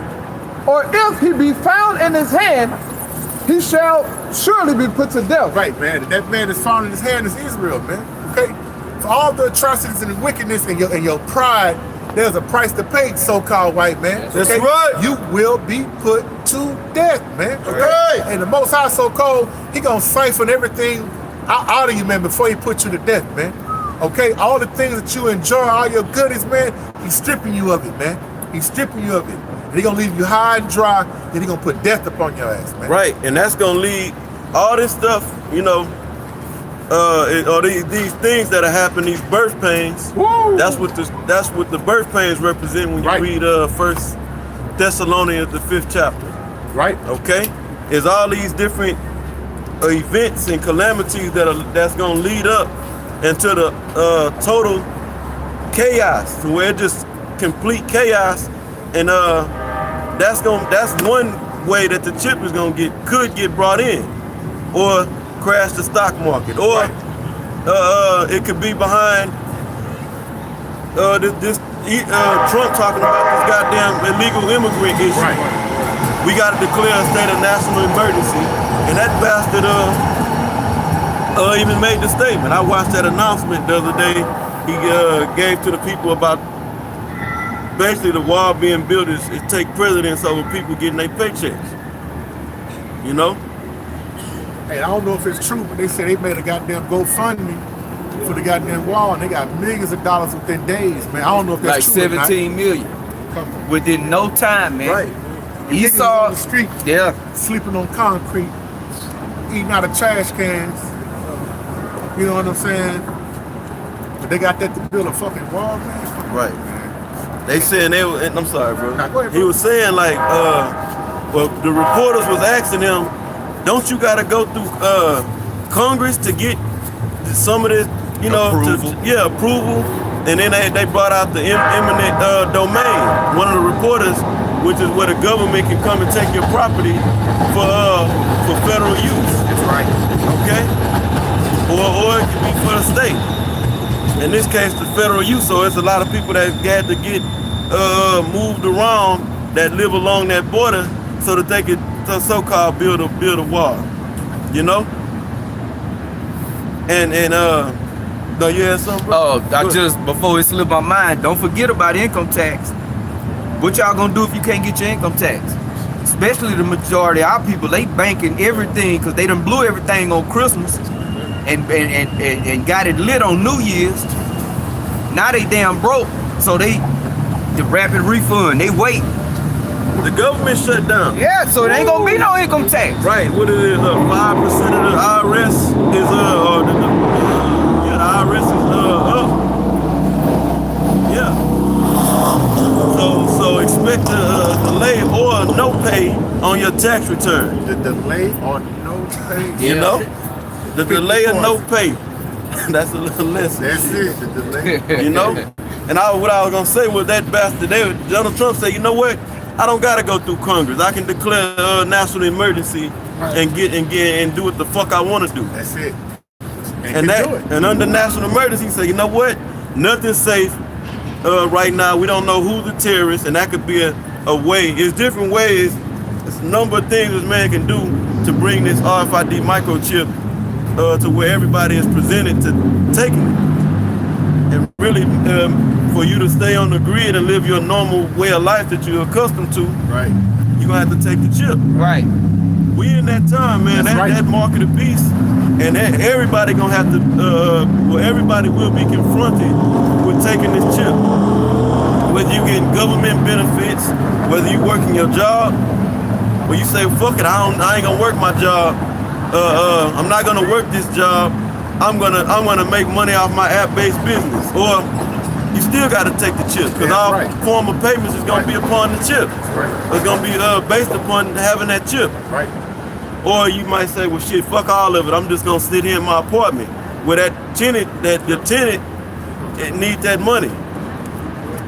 Speaker 5: or if he be found in his hand, he shall surely be put to death.
Speaker 4: Right, man. That man is found in his hand is Israel, man. Okay? For all the atrocities and the wickedness and your pride, there's a price to pay, so-called white man.
Speaker 3: That's
Speaker 4: okay?
Speaker 3: right.
Speaker 4: You will be put to death, man. Okay?
Speaker 3: Right.
Speaker 4: And the Most High so-called, he gonna siphon everything out of you, man, before he put you to death, man. Okay? All the things that you enjoy, all your goodies, man, he's stripping you of it, man. He's stripping you of it. And he gonna leave you high and dry, then he gonna put death upon your ass, man.
Speaker 3: Right, and that's gonna lead all this stuff, you know, or these things that are happening, these birth pains.
Speaker 5: Woo!
Speaker 3: That's what the birth pains represent when you
Speaker 4: Right.
Speaker 3: read 1 Thessalonians, the 5th chapter.
Speaker 4: Right?
Speaker 3: Okay, is all these different events and calamities that's gonna lead up into the total chaos, to where it just complete chaos, and that's one way that the chip is could get brought in, or crash the stock market, or it could be behind Trump talking about this goddamn illegal immigrant issue.
Speaker 4: Right.
Speaker 3: We got to declare a state of national emergency, and that bastard even made the statement. I watched that announcement the other day. He gave to the people about basically the wall being built is take precedence over people getting their paychecks. You know?
Speaker 4: Hey, I don't know if it's true, but they said they made a goddamn GoFundMe for the goddamn wall, and they got millions of dollars within days, man. I don't know if
Speaker 8: Like
Speaker 4: that's true.
Speaker 8: 17 million.
Speaker 4: Come on.
Speaker 8: Within no time, man.
Speaker 3: Right.
Speaker 8: Esau
Speaker 4: on the street,
Speaker 8: Yeah.
Speaker 4: sleeping on concrete, eating out of trash cans. You know what I'm saying? But they got that to build a fucking wall, man.
Speaker 3: Right. They saying they were, and I'm sorry, bro.
Speaker 4: Nah, go ahead,
Speaker 3: He
Speaker 4: bro.
Speaker 3: was saying like, well, the reporters was asking him, don't you gotta go through Congress to get some of this, you know, approval. And then they brought out the eminent domain. One of the reporters, which is where the government can come and take your property for federal use.
Speaker 8: That's right.
Speaker 3: Okay? Or it could be for the state. In this case, the federal use. So it's a lot of people that had to get moved around that live along that border so that they could so-called build a wall. You know? And no, you had something, bro?
Speaker 8: Oh, I just, before it slipped my mind, don't forget about income tax. What y'all gonna do if you can't get your income tax? Especially the majority of our people, they banking everything because they done blew everything on Christmas and got it lit on New Year's. Now they damn broke, so the rapid refund, they wait.
Speaker 3: The government shut down.
Speaker 8: Yeah, so there ain't gonna be no income tax.
Speaker 3: Right, what it is, 5% of the IRS is, the IRS is up. Yeah. So expect a delay or no pay on your tax return.
Speaker 4: The delay or no pay.
Speaker 3: You know? The delay or no pay. That's a little lesson.
Speaker 4: That's it, the delay.
Speaker 3: You know? And what I was gonna say was that bastard Donald Trump said, you know what? I don't gotta go through Congress. I can declare a national emergency and do what the fuck I wanna do.
Speaker 4: That's it.
Speaker 3: And under national emergency, say, you know what? Nothing's safe right now. We don't know who's the terrorist, and that could be a way. It's different ways. There's a number of things this man can do to bring this RFID microchip to where everybody is presented to taking it. And really, for you to stay on the grid and live your normal way of life that you're accustomed to,
Speaker 4: right,
Speaker 3: you're gonna have to take the chip.
Speaker 8: Right.
Speaker 3: We in that time, man. That market of beast, and everybody gonna have to. Everybody will be confronted with taking this chip. Whether you getting government benefits, whether you working your job, or you say, "Fuck it, I ain't gonna work my job. I'm not gonna work this job. I'm gonna make money off my app-based business." Or you still got to take the chip because all form of payments is gonna be upon the chip. It's gonna be based upon having that chip.
Speaker 4: Right.
Speaker 3: Or you might say, well, shit, fuck all of it. I'm just gonna sit here in my apartment where the tenant needs that money.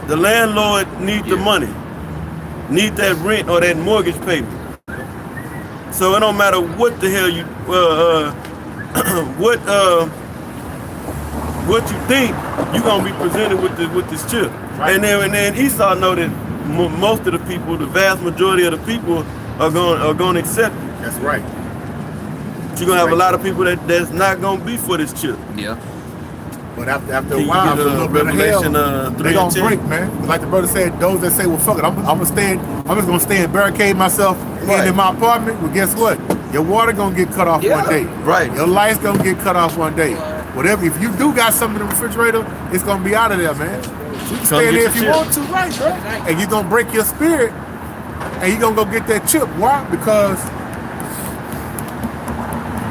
Speaker 3: The landlord needs the money, need that rent or that mortgage payment. So it don't matter what the hell you, what you think, you're gonna be presented with this chip. Right. And then Esau know that most of the people, the vast majority of the people, are going to accept it.
Speaker 4: That's right.
Speaker 3: But you're gonna have a lot of people that's not gonna be for this chip.
Speaker 8: Yeah.
Speaker 4: But after a while, after a little bit of hell, they gonna break, man. Like the brother said, those that say, well, fuck it, I'm just gonna stay and barricade myself in my apartment. Well, guess what? Your water gonna get cut off one day.
Speaker 3: Right.
Speaker 4: Your lights gonna get cut off one day. Whatever, if you do got something in the refrigerator, it's gonna be out of there, man. So you can stay in there if you want to, right, bro? And you're gonna break your spirit, and you're gonna go get that chip. Why? Because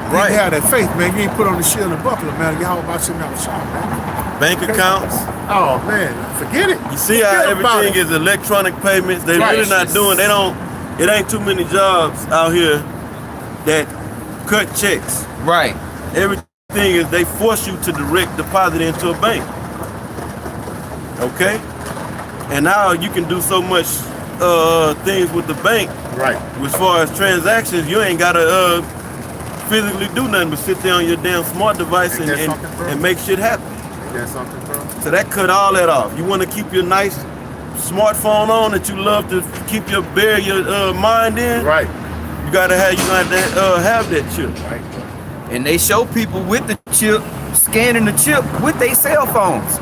Speaker 4: you have that faith, man. You ain't put on the shield and buckler, man. Y'all about shit out shop, man.
Speaker 3: Bank accounts.
Speaker 4: Oh man, forget it.
Speaker 3: You see how everything is electronic payments. They really not doing. It ain't too many jobs out here that cut checks.
Speaker 8: Right.
Speaker 3: Everything is they force you to direct deposit into a bank. Okay? And now you can do so much things with the bank.
Speaker 4: Right.
Speaker 3: As far as transactions, you ain't gotta physically do nothing but sit there on your damn smart device and make shit happen.
Speaker 4: That's something, bro.
Speaker 3: So that cut all that off. You want to keep your nice smartphone on that you love to keep your mind in.
Speaker 4: Right.
Speaker 3: You gotta have that chip.
Speaker 4: Right.
Speaker 8: And they show people with the chip scanning the chip with their cell phones.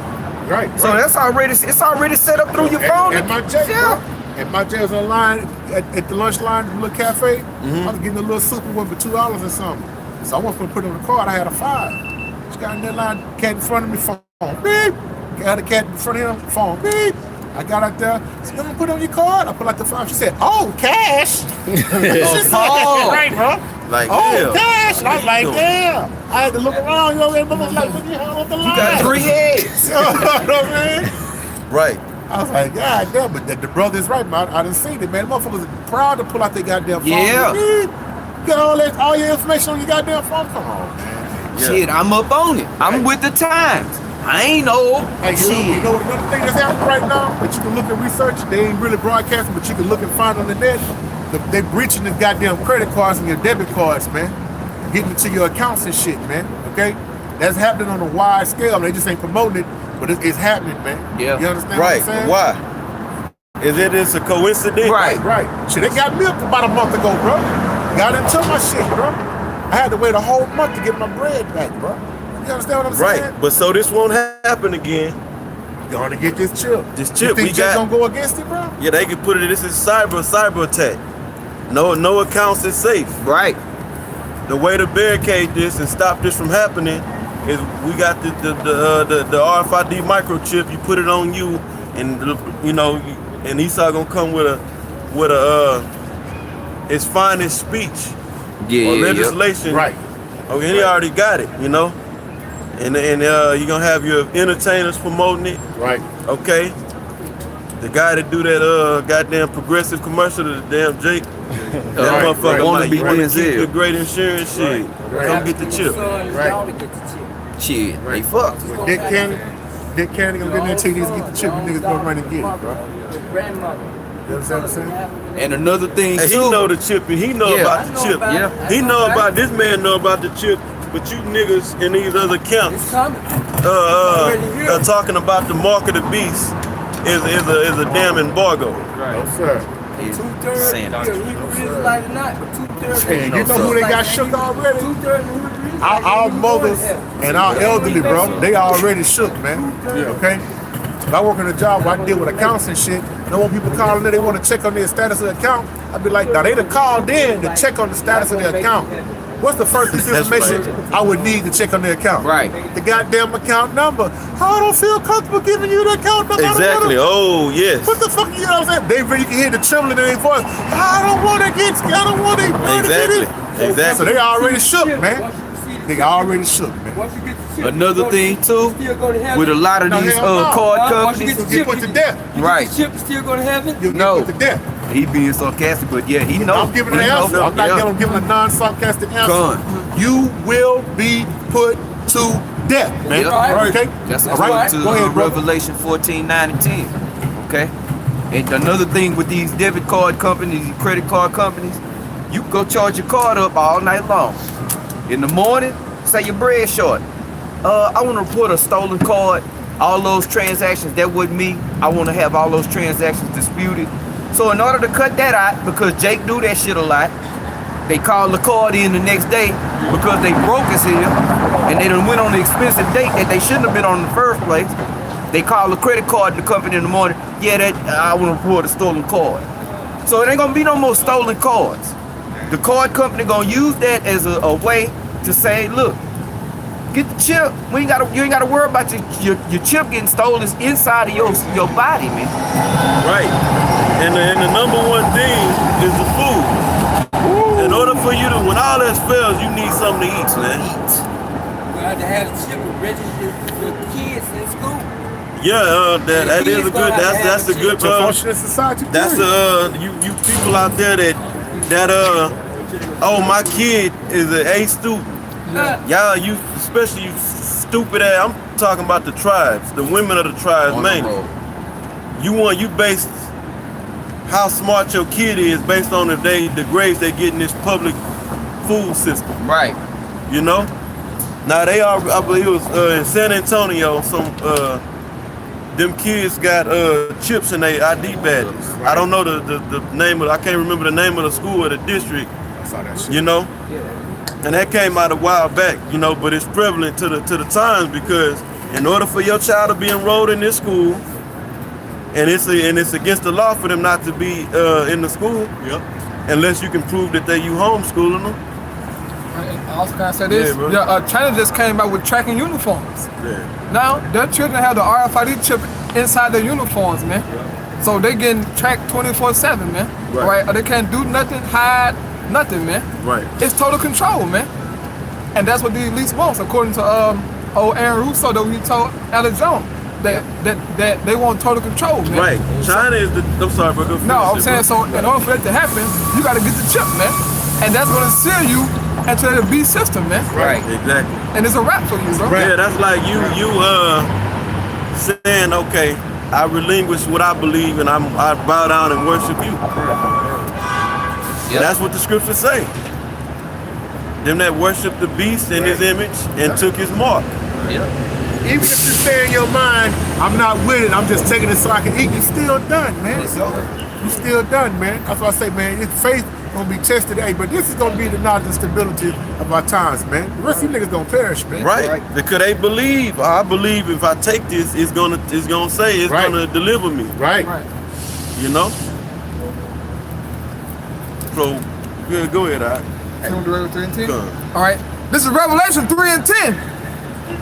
Speaker 4: Right.
Speaker 8: So it's already set up through your phone.
Speaker 4: At my jail, at my jail's online at the lunch line, the little cafe. I was getting a little super one for $2 or something. So I went to put it on the card. I had a $5. She got in that line, cat in front of me, phone beep. Got a cat in front of him, phone beep. I got out there. She said, "Let me put it on your card." I put out the $5. She said, "Oh, cash." Right, bro.
Speaker 3: Like,
Speaker 4: cash. And I was like, damn. I had to look around, you know, everybody was like, what the hell with the line?
Speaker 8: You got 3 heads.
Speaker 4: You know what I mean?
Speaker 3: Right.
Speaker 4: I was like, God damn, but the brother's right, man. I done seen it, man. Motherfuckers proud to pull out their goddamn phone.
Speaker 8: Yeah.
Speaker 6: You got all your information on your goddamn phone. Come on, man.
Speaker 8: Shit, I'm up on it. I'm with the times. I ain't old.
Speaker 6: Hey, you know another thing that's happening right now that you can look and research? They ain't really broadcasting, but you can look and find on the net. They breaching the goddamn credit cards and your debit cards, man. Getting into your accounts and shit, man. Okay? That's happening on a wide scale. They just ain't promoting it, but it's happening, man.
Speaker 8: Yeah.
Speaker 6: You understand
Speaker 3: Right.
Speaker 6: what I'm saying?
Speaker 3: Why? Is it a coincidence?
Speaker 8: Right.
Speaker 6: Right. Shit, they got me up about a month ago, bro. Got into my shit, bro. I had to wait a whole month to get my bread back, bro. You understand what I'm saying?
Speaker 3: Right. But so this won't happen again.
Speaker 6: Gonna get this chip.
Speaker 3: This
Speaker 6: You
Speaker 3: chip
Speaker 6: think
Speaker 3: we
Speaker 6: Jay
Speaker 3: got.
Speaker 6: gonna go against it, bro?
Speaker 3: Yeah, they can put it. This is cyber attack. No accounts is safe.
Speaker 8: Right.
Speaker 3: The way to barricade this and stop this from happening is we got the RFID microchip. You put it on you, and and Esau gonna come with a his finest speech or legislation.
Speaker 6: Right.
Speaker 3: Okay, he already got it, and you're gonna have your entertainers promoting it.
Speaker 6: Right.
Speaker 3: Okay. The guy that do that goddamn progressive commercial, the damn Jake, that motherfucker
Speaker 8: Wanna be
Speaker 3: you wanna
Speaker 8: Denzel.
Speaker 3: keep the great insurance shit. Come get the chip.
Speaker 8: Shit, they fucked.
Speaker 6: With Dick Cannon gonna get in there and tell you to get the chip. You niggas gonna run and get it, bro. You understand what I'm saying?
Speaker 8: And another thing
Speaker 3: And he
Speaker 8: too.
Speaker 3: know the chip, and he know
Speaker 8: Yeah.
Speaker 3: about the chip.
Speaker 8: Yeah.
Speaker 3: He know about this man know about the chip, but you niggas in these other camps talking about the mark of the beast is a damn embargo.
Speaker 6: No, sir.
Speaker 8: Saying
Speaker 6: Hey, you know who they got shook already? Our mothers and our elderly, bro, they already shook, man. Okay? If I work in a job where I deal with accounts and shit, when people calling in, they want to check on their status of the account, I'd be like, now they done called in to check on the status of their account. What's the first piece of information I would need to check on the account?
Speaker 8: Right.
Speaker 6: The goddamn account number. I don't feel comfortable giving you the account number.
Speaker 3: Exactly. Oh yes.
Speaker 6: What the fuck, you know what I'm saying? You can hear the trembling in their voice. I don't want to get
Speaker 3: Exactly. Exactly.
Speaker 6: So they already shook, man. They already shook, man.
Speaker 8: another thing too, with a lot of these card companies.
Speaker 6: You put to death.
Speaker 8: Right.
Speaker 2: Chip still go to heaven?
Speaker 6: You
Speaker 8: No.
Speaker 6: put to death.
Speaker 8: He being sarcastic, but yeah, he knows.
Speaker 6: I'm giving an answer. I'm not giving a non-sarcastic answer.
Speaker 8: Gone.
Speaker 6: You will be put to death, man.
Speaker 8: Yep.
Speaker 6: Okay?
Speaker 8: That's
Speaker 6: All
Speaker 8: according
Speaker 6: right.
Speaker 8: to
Speaker 6: Go ahead, brother.
Speaker 8: Revelation 14, 9, and 10. Okay? And another thing with these debit card companies, these credit card companies, you can go charge your card up all night long. In the morning, say your bread short. I want to report a stolen card. All those transactions, that wasn't me. I want to have all those transactions disputed. So in order to cut that out, because Jake do that shit a lot, they call the card in the next day because they broke as hell and they done went on the expensive date that they shouldn't have been on in the first place. They call the credit card company in the morning. Yeah, I want to report a stolen card. So it ain't gonna be no more stolen cards. The card company gonna use that as a way to say, look, get the chip. You ain't gotta worry about your chip getting stolen. It's inside of your body, man.
Speaker 3: Right. And the number one thing is the food. In order for you to, when all else fails, you need something to eat, man.
Speaker 2: You have to have a chip to register your kids in school.
Speaker 3: Yeah, that is a good. That's a good.
Speaker 6: Functioning society.
Speaker 3: That's you people out there that oh, my kid is an A student. Y'all, you especially you stupid ass. I'm talking about the tribes, the women of the tribes, mainly. You based how smart your kid is based on the grades they get in this public food system.
Speaker 8: Right.
Speaker 3: You know? Now they are, I believe it was in San Antonio, them kids got chips in their ID badges. Right. I don't know the name of, I can't remember the name of the school or the district.
Speaker 6: I saw that shit.
Speaker 3: You know? And that came out a while back, you know, but it's prevalent to the times because in order for your child to be enrolled in this school, and it's against the law for them not to be in the school, unless you can prove that you homeschooling them.
Speaker 5: I also gotta say this. China just came out with tracking uniforms.
Speaker 3: Yeah.
Speaker 5: Now their children have the RFID chip inside their uniforms, man. So they getting tracked 24/7, man. Right? They can't do nothing, hide nothing, man.
Speaker 3: Right.
Speaker 5: It's total control, man. And that's what the elites wants, according to old Aaron Russo that we told Alex Jones. That they want total control, man.
Speaker 3: Right. China is the. I'm sorry, but go
Speaker 5: No, I'm saying, so in order for that to happen, you gotta get the chip, man. and that's gonna seal you into the beast system, man.
Speaker 8: Right.
Speaker 3: Exactly.
Speaker 5: And it's a wrap for you, bro.
Speaker 3: Yeah, that's like you saying, okay, I relinquish what I believe and I bow down and worship you.
Speaker 8: Yep.
Speaker 3: That's what the scriptures say. Them that worship the beast in his image and took his mark.
Speaker 8: Yep.
Speaker 6: Even if you say in your mind, I'm not with it, I'm just taking it so I can eat, you still done, man. You still done, man. That's why I say, man, it's faith gonna be tested, hey, but this is gonna be the knowledge and stability of our times, man. The rest of you niggas gonna perish, man.
Speaker 3: Right. Because they believe. I believe if I take this, it's gonna say it's gonna deliver me.
Speaker 6: Right.
Speaker 3: You know? So yeah, go ahead, all right.
Speaker 5: Can we do it 3 and 10?
Speaker 3: Go on.
Speaker 5: All right. This is Revelation 3 and 10.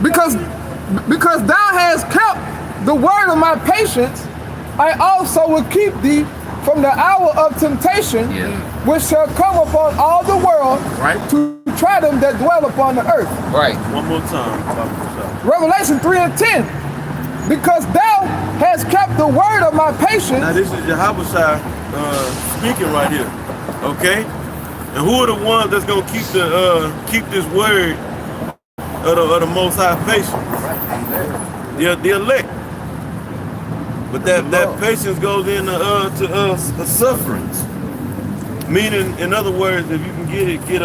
Speaker 5: Because thou hast kept the word of my patience, I also will keep thee from the hour of temptation, which shall come upon all the world to try them that dwell upon the earth.
Speaker 8: Right.
Speaker 3: One more time.
Speaker 5: Revelation 3 and 10. Because thou hast kept the word of my patience.
Speaker 3: Now this is Yahushua speaking right here. Okay? And who are the ones that's gonna keep this word of the Most High patience? The elect. But that patience goes into sufferings. Meaning, in other words, if you can get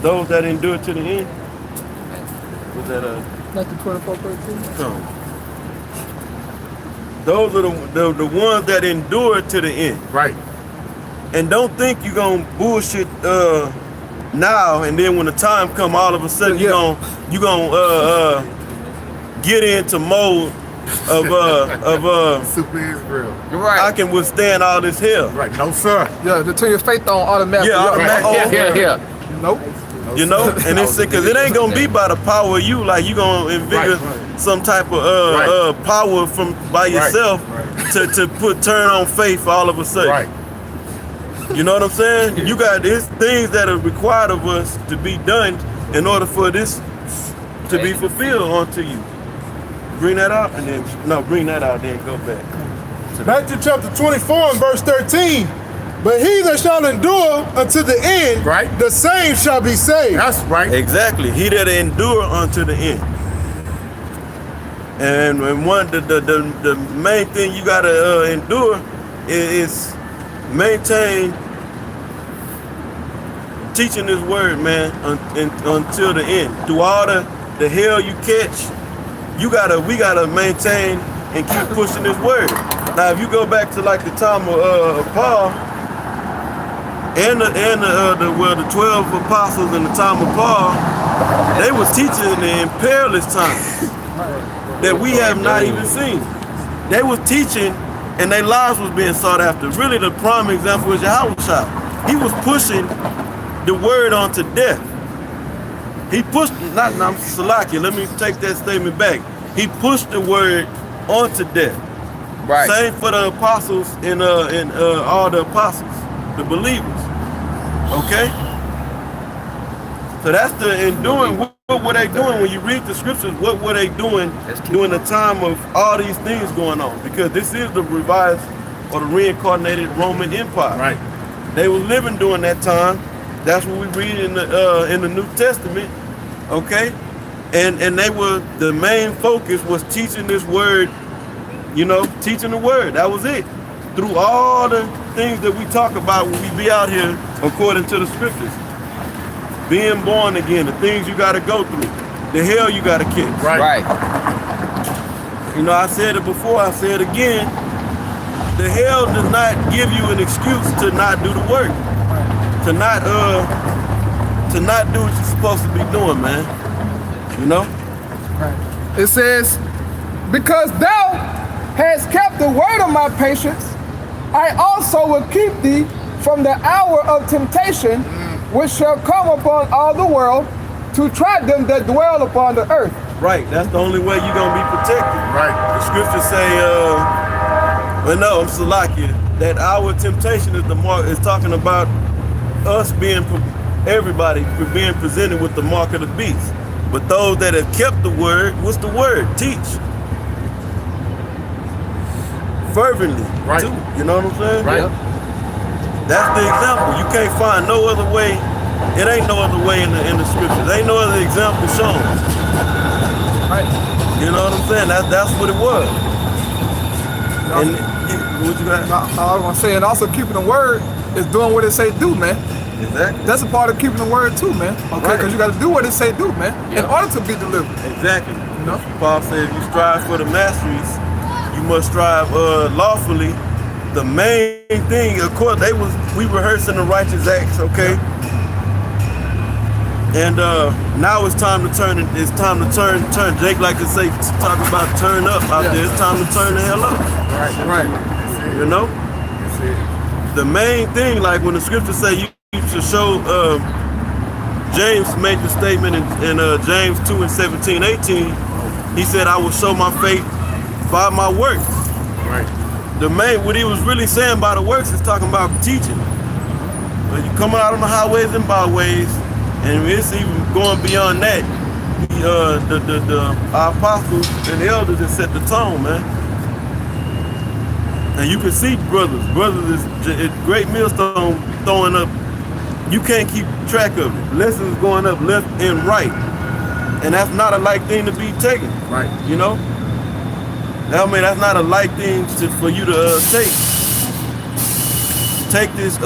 Speaker 3: those that endure to the end. Was that
Speaker 5: Matthew 24:13.
Speaker 3: Those are the ones that endure to the end.
Speaker 6: Right.
Speaker 3: And don't think you're gonna bullshit now and then when the time come, all of a sudden you gonna get into mode of
Speaker 6: Super Israel.
Speaker 8: You're right.
Speaker 3: I can withstand all this hell.
Speaker 6: Right. No, sir.
Speaker 5: Yeah, to turn your faith on automatically.
Speaker 3: Yeah, automatically.
Speaker 8: Yeah.
Speaker 5: Nope.
Speaker 3: You know, and it's because it ain't gonna be by the power of you, like you gonna invigorate some type of power from by yourself to turn on faith all of a sudden.
Speaker 6: Right.
Speaker 3: You know what I'm saying? You got these things that are required of us to be done in order for this to be fulfilled unto you. Bring that out and then bring that out, then go back.
Speaker 6: Matthew chapter 24 and verse 13. But he that shall endure unto the end, the same shall be saved.
Speaker 4: That's right.
Speaker 3: Exactly. He that endure unto the end. And one the main thing you gotta endure is maintain teaching this word, man, until the end. Through all the hell you catch, we gotta maintain and keep pushing this word. Now, if you go back to like the time of Paul and the 12 apostles in the time of Paul, they was teaching in perilous times that we have not even seen. They was teaching and their lives was being sought after. Really, the prime example is Yahushua. He was pushing the word onto death. He pushed, I'm Salaki, let me take that statement back. He pushed the word onto death.
Speaker 8: Right.
Speaker 3: Same for the apostles and all the apostles, the believers. Okay? So that's the enduring. What were they doing when you read the scriptures? What were they doing during the time of all these things going on? Because this is the revised or the reincarnated Roman Empire.
Speaker 6: Right.
Speaker 3: They were living during that time. That's what we read in the New Testament. Okay? And the main focus was teaching this word, teaching the word. That was it. Through all the things that we talk about when we be out here according to the scriptures. Being born again, the things you gotta go through, the hell you gotta kick.
Speaker 8: Right.
Speaker 3: I said it before, I say it again. The hell does not give you an excuse to not do the work. To not do what you're supposed to be doing, man.
Speaker 5: It says, because thou hast kept the word of my patience, I also will keep thee from the hour of temptation, which shall come upon all the world to try them that dwell upon the earth.
Speaker 3: Right, that's the only way you're gonna be protected.
Speaker 6: Right.
Speaker 3: The scriptures say, I'm Salakia, that our temptation is talking about us everybody being presented with the mark of the beast. But those that have kept the word, what's the word? Teach. Fervently, too. You know what I'm saying?
Speaker 6: Right.
Speaker 3: That's the example. You can't find no other way. It ain't no other way in the scriptures. There ain't no other example shown.
Speaker 5: Right.
Speaker 3: You know what I'm saying? That's what it was. And what you got?
Speaker 5: I was gonna say, and also keeping the word is doing what it say do, man.
Speaker 3: Exactly.
Speaker 5: That's a part of keeping the word too, man. Okay, because you got to do what it say do, man, in order to be delivered.
Speaker 3: Exactly.
Speaker 5: You know?
Speaker 3: Paul said, if you strive for the masteries, you must strive lawfully. The main thing, of course, we rehearsing the righteous acts, okay? And now it's time to turn. It's time to turn. Jake like to say, talk about turn up out there. It's time to turn the hell up.
Speaker 5: Right.
Speaker 3: You know. The main thing, like when the scriptures say you should show. James made the statement in James 2:17-18. He said, "I will show my faith by my works."
Speaker 4: Right.
Speaker 3: What he was really saying by the works is talking about teaching. When you come out on the highways and byways. And it's even going beyond that. Our apostles and the elders that set the tone, man. And you can see brothers is great millstone throwing up. You can't keep track of it. Lessons going up left and right. And that's not a light thing to be taken.
Speaker 4: Right.
Speaker 3: You know? I mean, that's not a light thing for you to take. Take this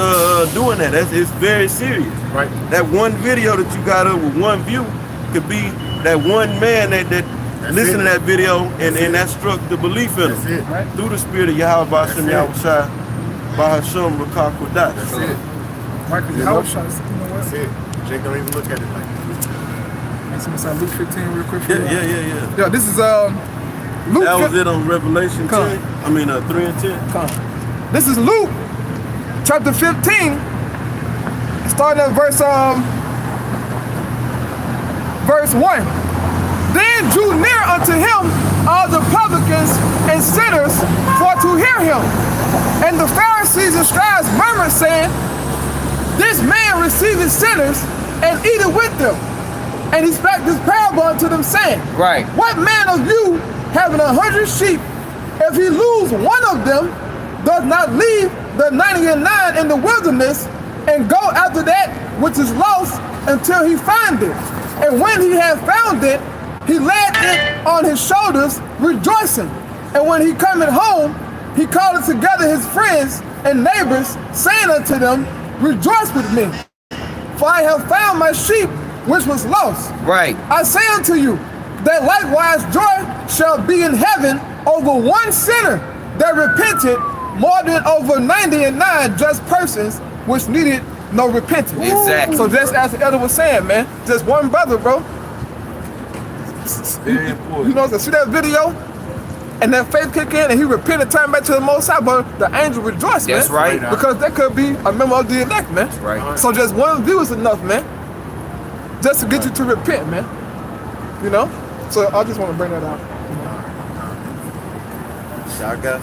Speaker 3: doing that. It's very serious.
Speaker 4: Right.
Speaker 3: That one video that you got up with one view could be that one man that listened to that video and that struck the belief in him.
Speaker 4: Right.
Speaker 3: Through the spirit of Yahweh Ba'Shem Yahushua Ba'Hashem Rakakodat.
Speaker 5: That's it. Michael,
Speaker 4: That's it. Jake don't even look at it like
Speaker 5: Let's say Luke 15 real quick.
Speaker 3: Yeah.
Speaker 5: Yeah, this is Luke.
Speaker 3: That was it on Revelation 10. I mean 3 and 10.
Speaker 5: This is Luke chapter 15, starting at verse 1. Then drew near unto him all the publicans and sinners for to hear him. And the Pharisees and scribes murmured, saying, This man receiveth sinners and eateth with them. And he spake this parable unto them, saying,
Speaker 8: Right.
Speaker 5: What man of you, having 100 sheep, if he lose one of them, does not leave the 99 in the wilderness and go after that which is lost until he find it? And when he had found it, he laid it on his shoulders, rejoicing. And when he cometh home, he called together his friends and neighbors, saying unto them, Rejoice with me, for I have found my sheep which was lost.
Speaker 8: Right.
Speaker 5: I say unto you, that likewise joy shall be in heaven over one sinner that repented more than over 99 just persons which needed no repentance.
Speaker 8: Exactly.
Speaker 5: So just as the elder was saying, man, just one brother, bro.
Speaker 3: Very important.
Speaker 5: You know, see that video? And that faith kick in and he repented, turned back to the Most High, but the angel rejoiced, man.
Speaker 8: That's right.
Speaker 5: Because that could be a member of the elect, man.
Speaker 8: That's right.
Speaker 5: So just one view is enough, man. Just to get you to repent, man. You know? So I just want to bring that out.
Speaker 3: Y'all got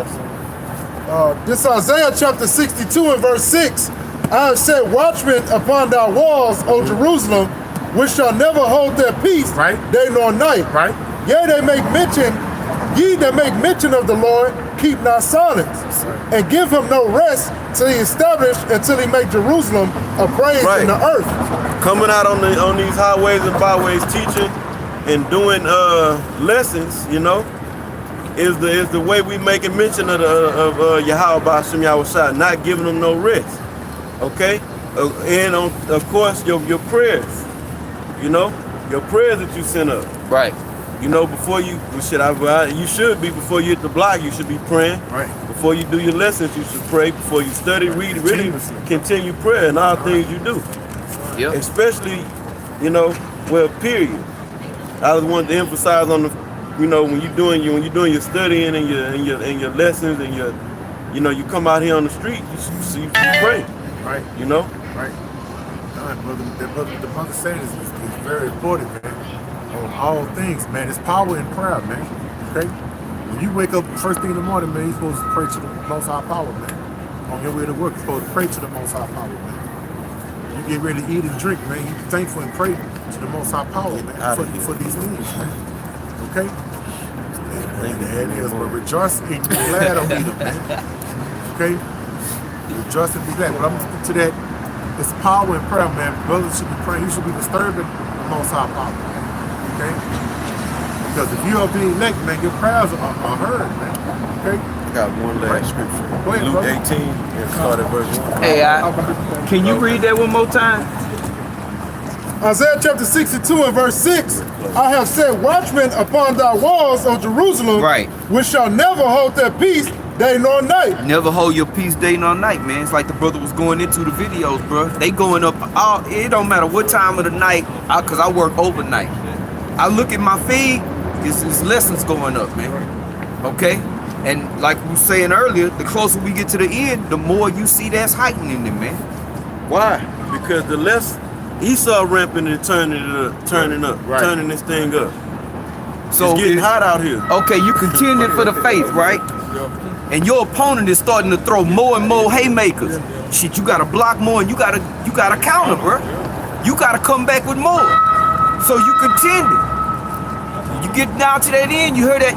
Speaker 3: some?
Speaker 6: This Isaiah chapter 62 and verse 6. I have set watchmen upon thy walls, O Jerusalem, which shall never hold their peace,
Speaker 4: Right.
Speaker 6: day nor night.
Speaker 4: Right.
Speaker 6: Yea, ye that make mention of the Lord, keep not silence, and give him no rest till he establish, until he make Jerusalem a praise in the earth.
Speaker 3: Coming out on these highways and byways teaching and doing lessons, you know, is the way we making mention of Yahweh Ba'Shem Yahushua, not giving them no rest. Okay? And of course your prayers, you know, your prayers that you send up.
Speaker 8: Right.
Speaker 3: You know, before you should be, before you hit the block, you should be praying.
Speaker 4: Right.
Speaker 3: Before you do your lessons, you should pray. Before you study, read, really continue prayer in all things you do.
Speaker 8: Yep.
Speaker 3: Especially, you know, well, period. I was wanting to emphasize on the, you know, when you're doing your studying and your lessons and your, you know, you come out here on the street, you pray.
Speaker 4: Right.
Speaker 3: You know.
Speaker 4: Right. The brother said is very important, man. On all things, man. It's power in prayer, man. Okay? When you wake up first thing in the morning, man, you're supposed to pray to the Most High Power, man. On your way to work, you're supposed to pray to the Most High Power, man. You get ready to eat and drink, man. You be thankful and pray to the Most High Power, man, for these things, man. Okay? And but rejoice and be glad of it, man. Okay? Rejoice and be glad. But I'm going to that. It's power in prayer, man. Brothers should be praying. You should be disturbing the Most High power. Okay? Because if you are being elect, man, your prayers are heard, man. Okay?
Speaker 3: I got one last scripture.
Speaker 4: Go ahead,
Speaker 3: Luke
Speaker 4: brother.
Speaker 3: 18 and start at verse 1.
Speaker 8: Hey, can you read that one more time?
Speaker 6: Isaiah chapter 62 and verse 6. I have set watchmen upon thy walls of Jerusalem,
Speaker 8: Right.
Speaker 6: which shall never hold their peace day nor night.
Speaker 8: Never hold your peace day nor night, man. It's like the brother was going into the videos, bro. They going up all, it don't matter what time of the night, cause I work overnight. I look at my feed, it's lessons going up, man. Okay? And like we were saying earlier, the closer we get to the end, the more you see that's heightening them, man.
Speaker 3: Why? Because the less Esau ramping and turning up,
Speaker 4: Right.
Speaker 3: turning this thing up.
Speaker 8: So
Speaker 3: It's getting
Speaker 8: it-
Speaker 3: hot out here.
Speaker 8: Okay, you contending for the faith, right? And your opponent is starting to throw more and more haymakers. Shit, you gotta block more and you gotta counter, bro. You gotta come back with more. So you contending. You get down to that end, you hear that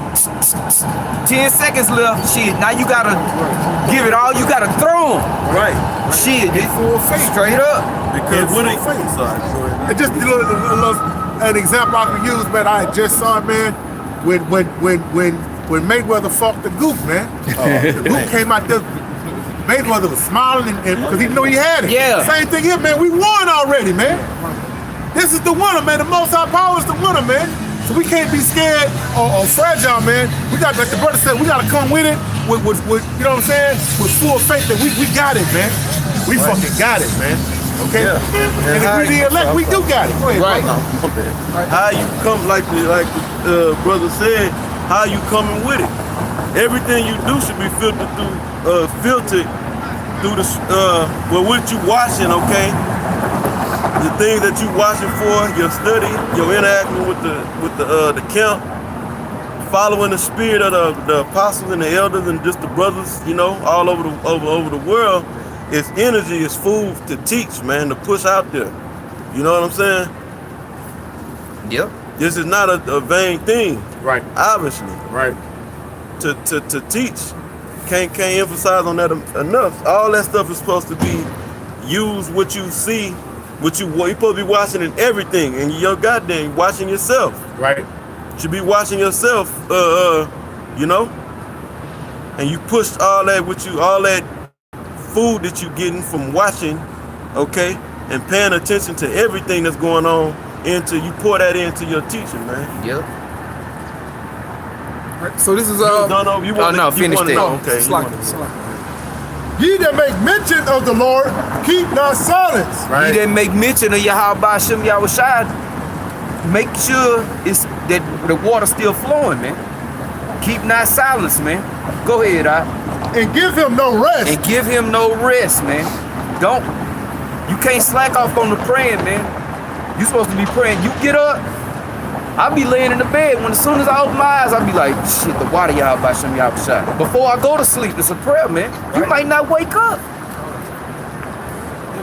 Speaker 8: 10 seconds left. Shit, now you gotta give it all. You gotta throw them.
Speaker 3: Right.
Speaker 8: Shit,
Speaker 4: Full faith.
Speaker 8: straight up.
Speaker 3: Because what it,
Speaker 4: Full faith.
Speaker 3: sorry, go ahead.
Speaker 4: And just an example I can use, man. I just saw it, man. When Mayweather fought the Goop, man. The Goop came out there. Mayweather was smiling because he knew he had it.
Speaker 8: Yeah.
Speaker 4: Same thing here, man. We won already, man. This is the winner, man. The Most High power is the winner, man. So we can't be scared or fragile, man. We got, like the brother said, we got to come with it with you know what I'm saying? With full faith that we got it, man. We fucking got it, man. Okay?
Speaker 3: Yeah.
Speaker 4: And if we the elect, we do got it. Go ahead,
Speaker 8: Right.
Speaker 4: brother.
Speaker 3: How you come, like the brother said, how you coming with it? Everything you do should be filtered through the what you watching, okay? The things that you watching for, your study, your interaction with the camp, following the spirit of the apostles and the elders and just the brothers, you know, all over the world. It's energy, it's food to teach, man, to push out there. You know what I'm saying?
Speaker 8: Yep.
Speaker 3: This is not a vain thing,
Speaker 4: Right.
Speaker 3: obviously.
Speaker 4: Right.
Speaker 3: To teach. Can't emphasize on that enough. All that stuff is supposed to be use what you see, you're supposed to be watching in everything, and you're goddamn watching yourself.
Speaker 4: Right.
Speaker 3: You should be watching yourself, you know? And you push all that food that you're getting from watching, okay, and paying attention to everything that's going on you pour that into your teaching, man.
Speaker 8: Yep.
Speaker 5: Right, so this is
Speaker 8: finish that.
Speaker 3: Okay.
Speaker 6: Ye that make mention of the Lord, keep not silence.
Speaker 8: He didn't make mention of Yahweh Shem Yahushua. Make sure that the water's still flowing, man. Keep not silence, man. Go ahead,
Speaker 6: And give him no rest.
Speaker 8: and give him no rest, man. You can't slack off on the praying, man. You supposed to be praying. You get up. I'll be laying in the bed. As soon as I open my eyes, I'll be like, shit, the water Yahweh Shem Yahushua. Before I go to sleep, it's a prayer, man. You might not wake up.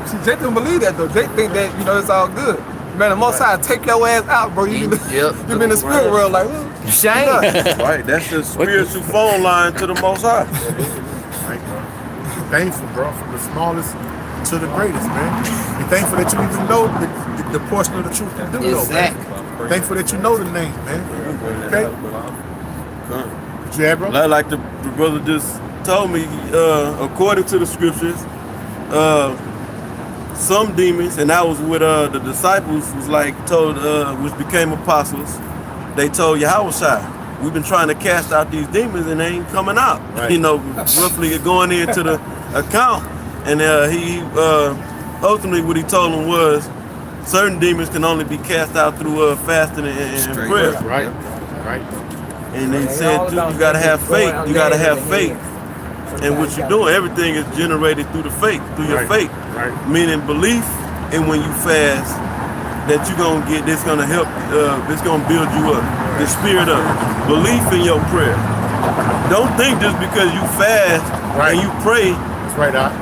Speaker 5: See, they don't believe that though. They think that it's all good. Man, the Most High take your ass out, bro. You
Speaker 8: Yep.
Speaker 5: been in the spirit world like, well,
Speaker 8: You shame.
Speaker 3: Right, that's the spiritual phone line to the Most High.
Speaker 4: Right, bro. Thankful, bro, from the smallest to the greatest, man. Be thankful that you even know the portion of the truth you do know, man.
Speaker 8: Exactly.
Speaker 4: Thankful that you know the name, man. Okay? Yeah, bro.
Speaker 3: Like the brother just told me, according to the scriptures, some demons, and that was what the disciples was told, which became apostles. They told Yahushua, we've been trying to cast out these demons and they ain't coming out.
Speaker 4: Right.
Speaker 3: You know, roughly going into the account. And he ultimately what he told them was certain demons can only be cast out through fasting and prayer.
Speaker 4: Right. Right.
Speaker 3: And they said, dude, you gotta have faith. You gotta have faith. And what you're doing, everything is generated through the faith, through your faith.
Speaker 4: Right.
Speaker 3: Meaning belief, and when you fast, that you're gonna get, that's gonna help, it's gonna build you up. The spirit of belief in your prayer. Don't think just because you fast and you pray,
Speaker 4: That's right, Doc.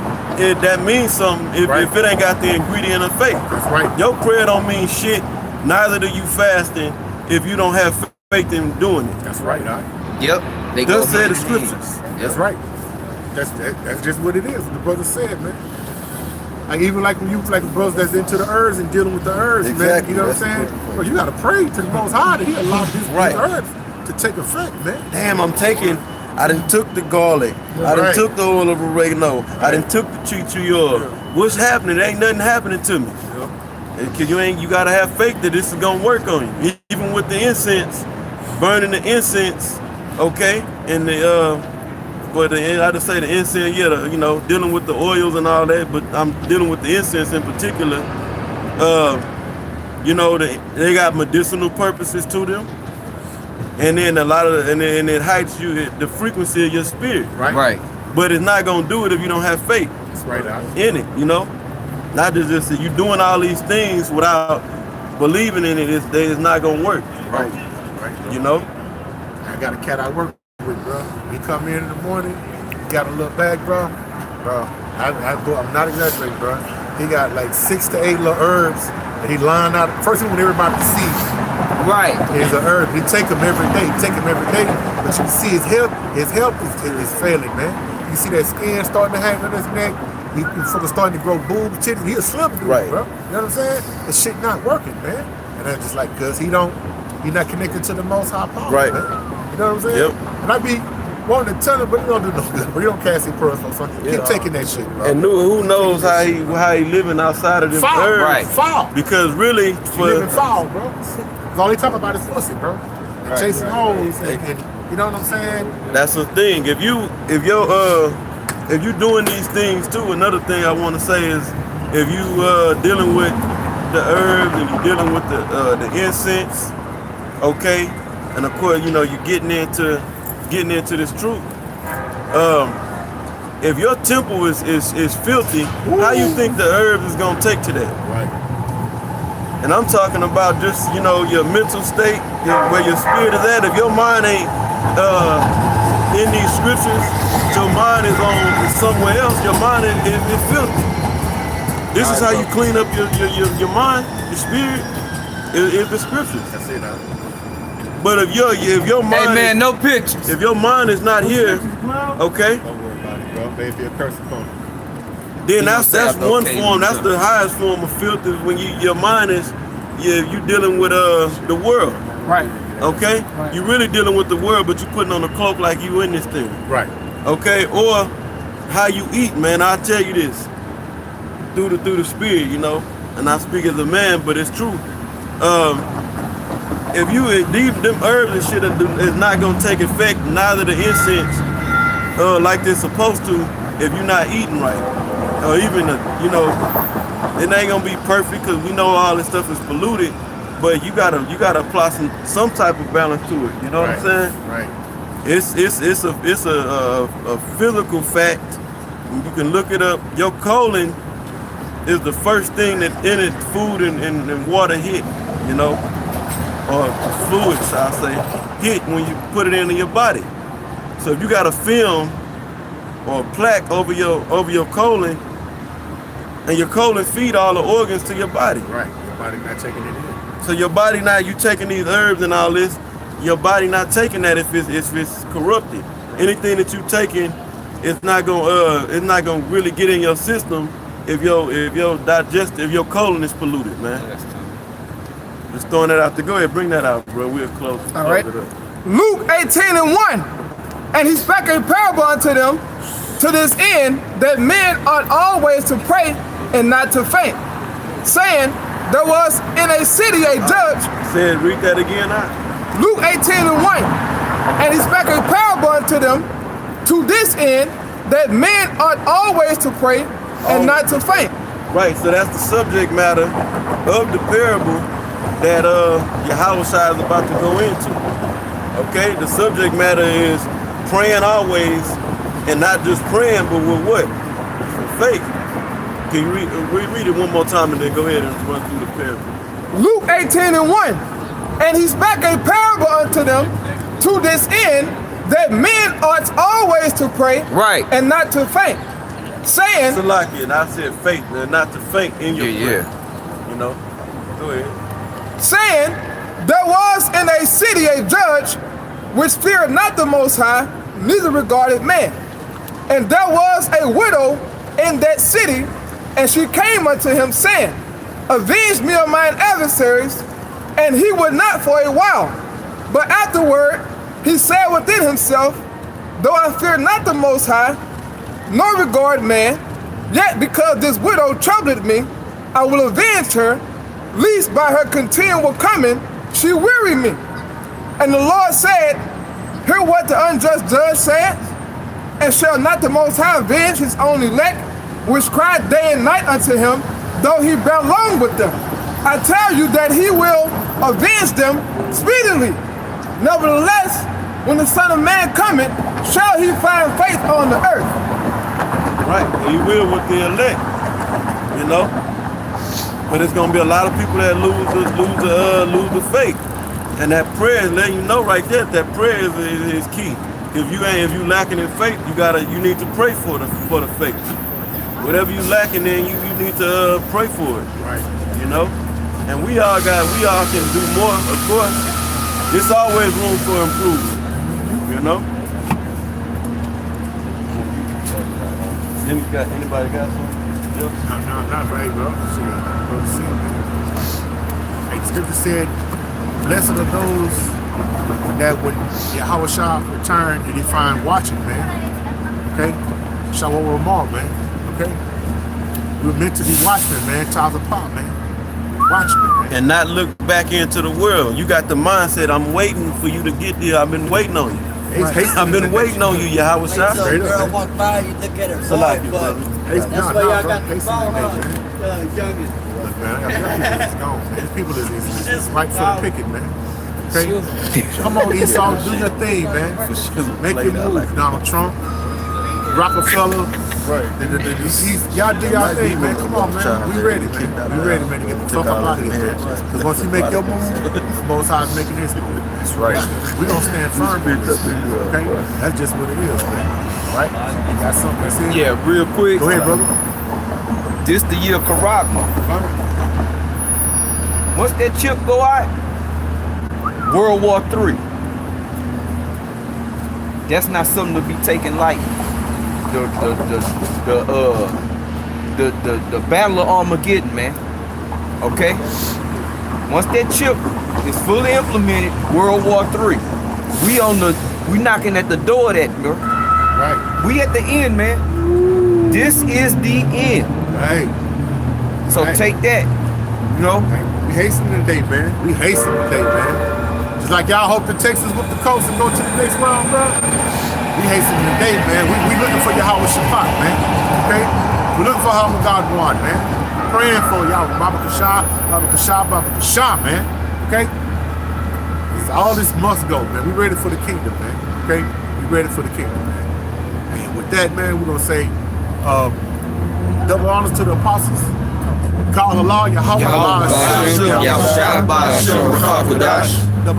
Speaker 3: that means something if it ain't got the ingredient of faith.
Speaker 4: That's right.
Speaker 3: Your prayer don't mean shit, neither do you fasting if you don't have faith in doing it.
Speaker 4: That's right, Doc.
Speaker 8: Yep. They
Speaker 3: Thus
Speaker 8: go
Speaker 3: say the
Speaker 8: hand in hand.
Speaker 3: scriptures.
Speaker 4: That's right.
Speaker 6: That's just what it is. The brother said, man. Like even like when you like brothers that's into the herbs and dealing with the herbs,
Speaker 3: Exactly.
Speaker 6: man. You know what I'm saying? Well, you gotta pray to the Most High that He allow these
Speaker 3: Right.
Speaker 6: herbs to take effect, man.
Speaker 3: Damn, I done took the garlic. I done
Speaker 6: Right.
Speaker 3: took the oil of oregano. I done took the tea oil. What's happening? There ain't nothing happening to me. Cause you gotta have faith that this is gonna work on you. Even with the incense, burning the incense, okay? And I just say the incense, dealing with the oils and all that, but I'm dealing with the incense in particular. They got medicinal purposes to them. And then and it heights the frequency of your spirit.
Speaker 8: Right.
Speaker 3: But it's not gonna do it if you don't have faith
Speaker 6: That's right out.
Speaker 3: in it, Not just that you doing all these things without believing in it, it's not gonna work.
Speaker 6: Right.
Speaker 3: Right.
Speaker 6: I got a cat I work with, bro. He come in the morning, got a little bag, bro. I'm not exaggerating, bro. He got like 6 to 8 little herbs that he lined out. First, he want everybody to see.
Speaker 8: Right.
Speaker 6: He's an herb. He take them every day. But you can see his health is failing, man. You see that skin starting to hang on his neck. He's starting to grow boobs, titties. He a slim dude,
Speaker 3: Right.
Speaker 6: bro. You know what I'm saying? The shit not working, man. And I'm just like, cause he's not connected to the Most High power,
Speaker 3: Right.
Speaker 6: man. You know what I'm saying?
Speaker 3: Yep.
Speaker 6: And I be wanting to tell him, but he don't do no good. But he don't cast his personal something. Keep taking that shit, bro.
Speaker 3: And who knows how he living outside of them
Speaker 6: Foul,
Speaker 3: herbs?
Speaker 8: Right.
Speaker 6: Foul.
Speaker 3: Because really,
Speaker 6: He living foul, bro. All he talking about is pussy, bro. And chasing hoes, and you know what I'm saying?
Speaker 3: that's the thing. If you doing these things too, another thing I want to say is, if you dealing with the herbs and you dealing with the incense, okay, and of course you're getting into this truth. If your temple is filthy, how you think the herbs is gonna take to that?
Speaker 6: Right.
Speaker 3: And I'm talking about just, your mental state, where your spirit is at. If your mind ain't in these scriptures, your mind is on somewhere else. Your mind is filthy. This is how you clean up your mind, your spirit, is the scriptures.
Speaker 6: That's it, now.
Speaker 3: But if your mind,
Speaker 8: Hey man, no pictures.
Speaker 3: if your mind is not here, okay,
Speaker 6: Don't worry about it, bro. Maybe a curse upon you.
Speaker 3: then that's one
Speaker 8: okay,
Speaker 3: form. That's the highest form of filth, is when your mind is you dealing with the world.
Speaker 2: Right.
Speaker 3: Okay, you really dealing with the world, but you putting on a cloak like you in this thing.
Speaker 6: Right.
Speaker 3: Okay, or how you eat, man. I'll tell you this through the spirit, and I speak as a man, but it's true. If you them herbs and shit is not gonna take effect, neither the incense like they're supposed to, if you're not eating right, or even it ain't gonna be perfect, because we know all this stuff is polluted. But you gotta apply some type of balance to it. You know what I'm saying?
Speaker 6: Right.
Speaker 3: It's a physical fact. You can look it up. Your colon is the first thing that any food and water hit, or fluids, I'll say, hit when you put it into your body. So if you got a film or a plaque over your colon, and your colon feed all the organs to your body.
Speaker 6: Right. Your body not taking it in.
Speaker 3: So your body not, you taking these herbs and all this, your body not taking that if it's corrupted. Anything that you taking, it's not gonna really get in your system if your colon is polluted, man. Just throwing that out there. Go ahead, bring that out, bro. We'll close.
Speaker 5: All right.
Speaker 3: Close it up.
Speaker 5: Luke 18:1. And he spake a parable unto them to this end, that men ought always to pray and not to faint, saying, there was in a city a judge.
Speaker 3: Read that again,
Speaker 5: Luke 18:1. And he spake a parable unto them to this end, that men ought always to pray and not to faint.
Speaker 3: Right, so that's the subject matter of the parable that Yahweh is about to go into. Okay, the subject matter is praying always, and not just praying, but with what? Faith. Can you read it one more time and then go ahead and run through the parable?
Speaker 5: Luke 18:1. And he spake a parable unto them to this end, that men ought always to pray and not to faint, saying,
Speaker 3: Salaki, and I said faith, man, not to faint in your prayer. Go ahead.
Speaker 5: Saying, there was in a city a judge which feared not the Most High, neither regarded man. And there was a widow in that city, and she came unto him, saying, Avenge me of mine adversaries. And he would not for a while. But afterward he said within himself, Though I fear not the Most High, nor regard man, yet because this widow troubled me, I will avenge her, lest by her continual coming she weary me. And the Lord said, Hear what the unjust judge saith, and shall not the Most High avenge his own elect, which cry day and night unto him, though he bear long with them? I tell you that he will avenge them speedily. Nevertheless, when the Son of Man cometh, shall he find faith on the earth?
Speaker 3: Right, he will with the elect, you know. But it's gonna be a lot of people that lose the faith, and that prayer is letting you know right there that prayer is key. If you lacking in faith, you need to pray for the faith. Whatever you lacking in, you need to pray for it.
Speaker 4: Right.
Speaker 3: You know, and we all can do more. Of course, there's always room for improvement. You know. Anybody got something?
Speaker 4: No, not right, bro. The scripture said, blessed are those that when Yahweh shall return and he find watching, man. Okay? Shall over them all, man. Okay? We're meant to be watchmen, man. Child apart, man. Watchmen, man.
Speaker 3: And not look back into the world. You got the mindset, I'm waiting for you to get there. I've been waiting on you. I've been waiting on you, Yahweh Shah.
Speaker 9: So a girl walk by, you look at her phone, but that's why y'all got the phone on. Youngest.
Speaker 4: Look, man, I got people that's gone, man. These people is right for the picket, man. Okay? Come on, Esau, do your thing, man. Make your move, Donald Trump, Rockefeller. Right. Y'all do y'all thing, man. Come on, man. We ready, man. We ready, man, to get the fuck up out of here, man. Because once you make your move, the Most High is making his move. That's right. We gonna stand firm in this, okay? That's just what it is, man. All right? You got something to say?
Speaker 8: Yeah, real quick.
Speaker 4: Go ahead, brother.
Speaker 8: This the year of Karagma. Once that chip go out, World War III. That's not something to be taken lightly. The Battle of Armageddon, man. Okay? Once that chip is fully implemented, World War III. We knocking at the door of that, bro.
Speaker 4: Right.
Speaker 8: We at the end, man. This is the end.
Speaker 4: Right.
Speaker 8: So take that. You know?
Speaker 4: We hasten the day, man. We hasten the day, man. Just like y'all hope the Texans whoop the Colts and go to the next round, bro. We hasten the day, man. We looking for Yahweh Shabbat, man. Okay? We looking for Yahweh God one, man. Praying for y'all, Baba Kashah, man. Okay? All this must go, man. We ready for the kingdom, man. Okay? We ready for the kingdom, man. And with that, man, we're gonna say double honors to the apostles. Call Allah, Yahweh, double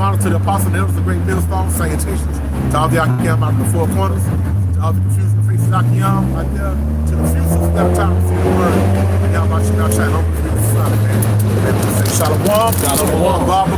Speaker 4: honors to the apostles and elders, the great millstone, salutations to all the Akiyam out of the four corners, to all the confusing faces Akiyam out there, to the few souls that are time to see the word. And y'all about to now shine over the sun, man. Shalom, Shalom, Bob,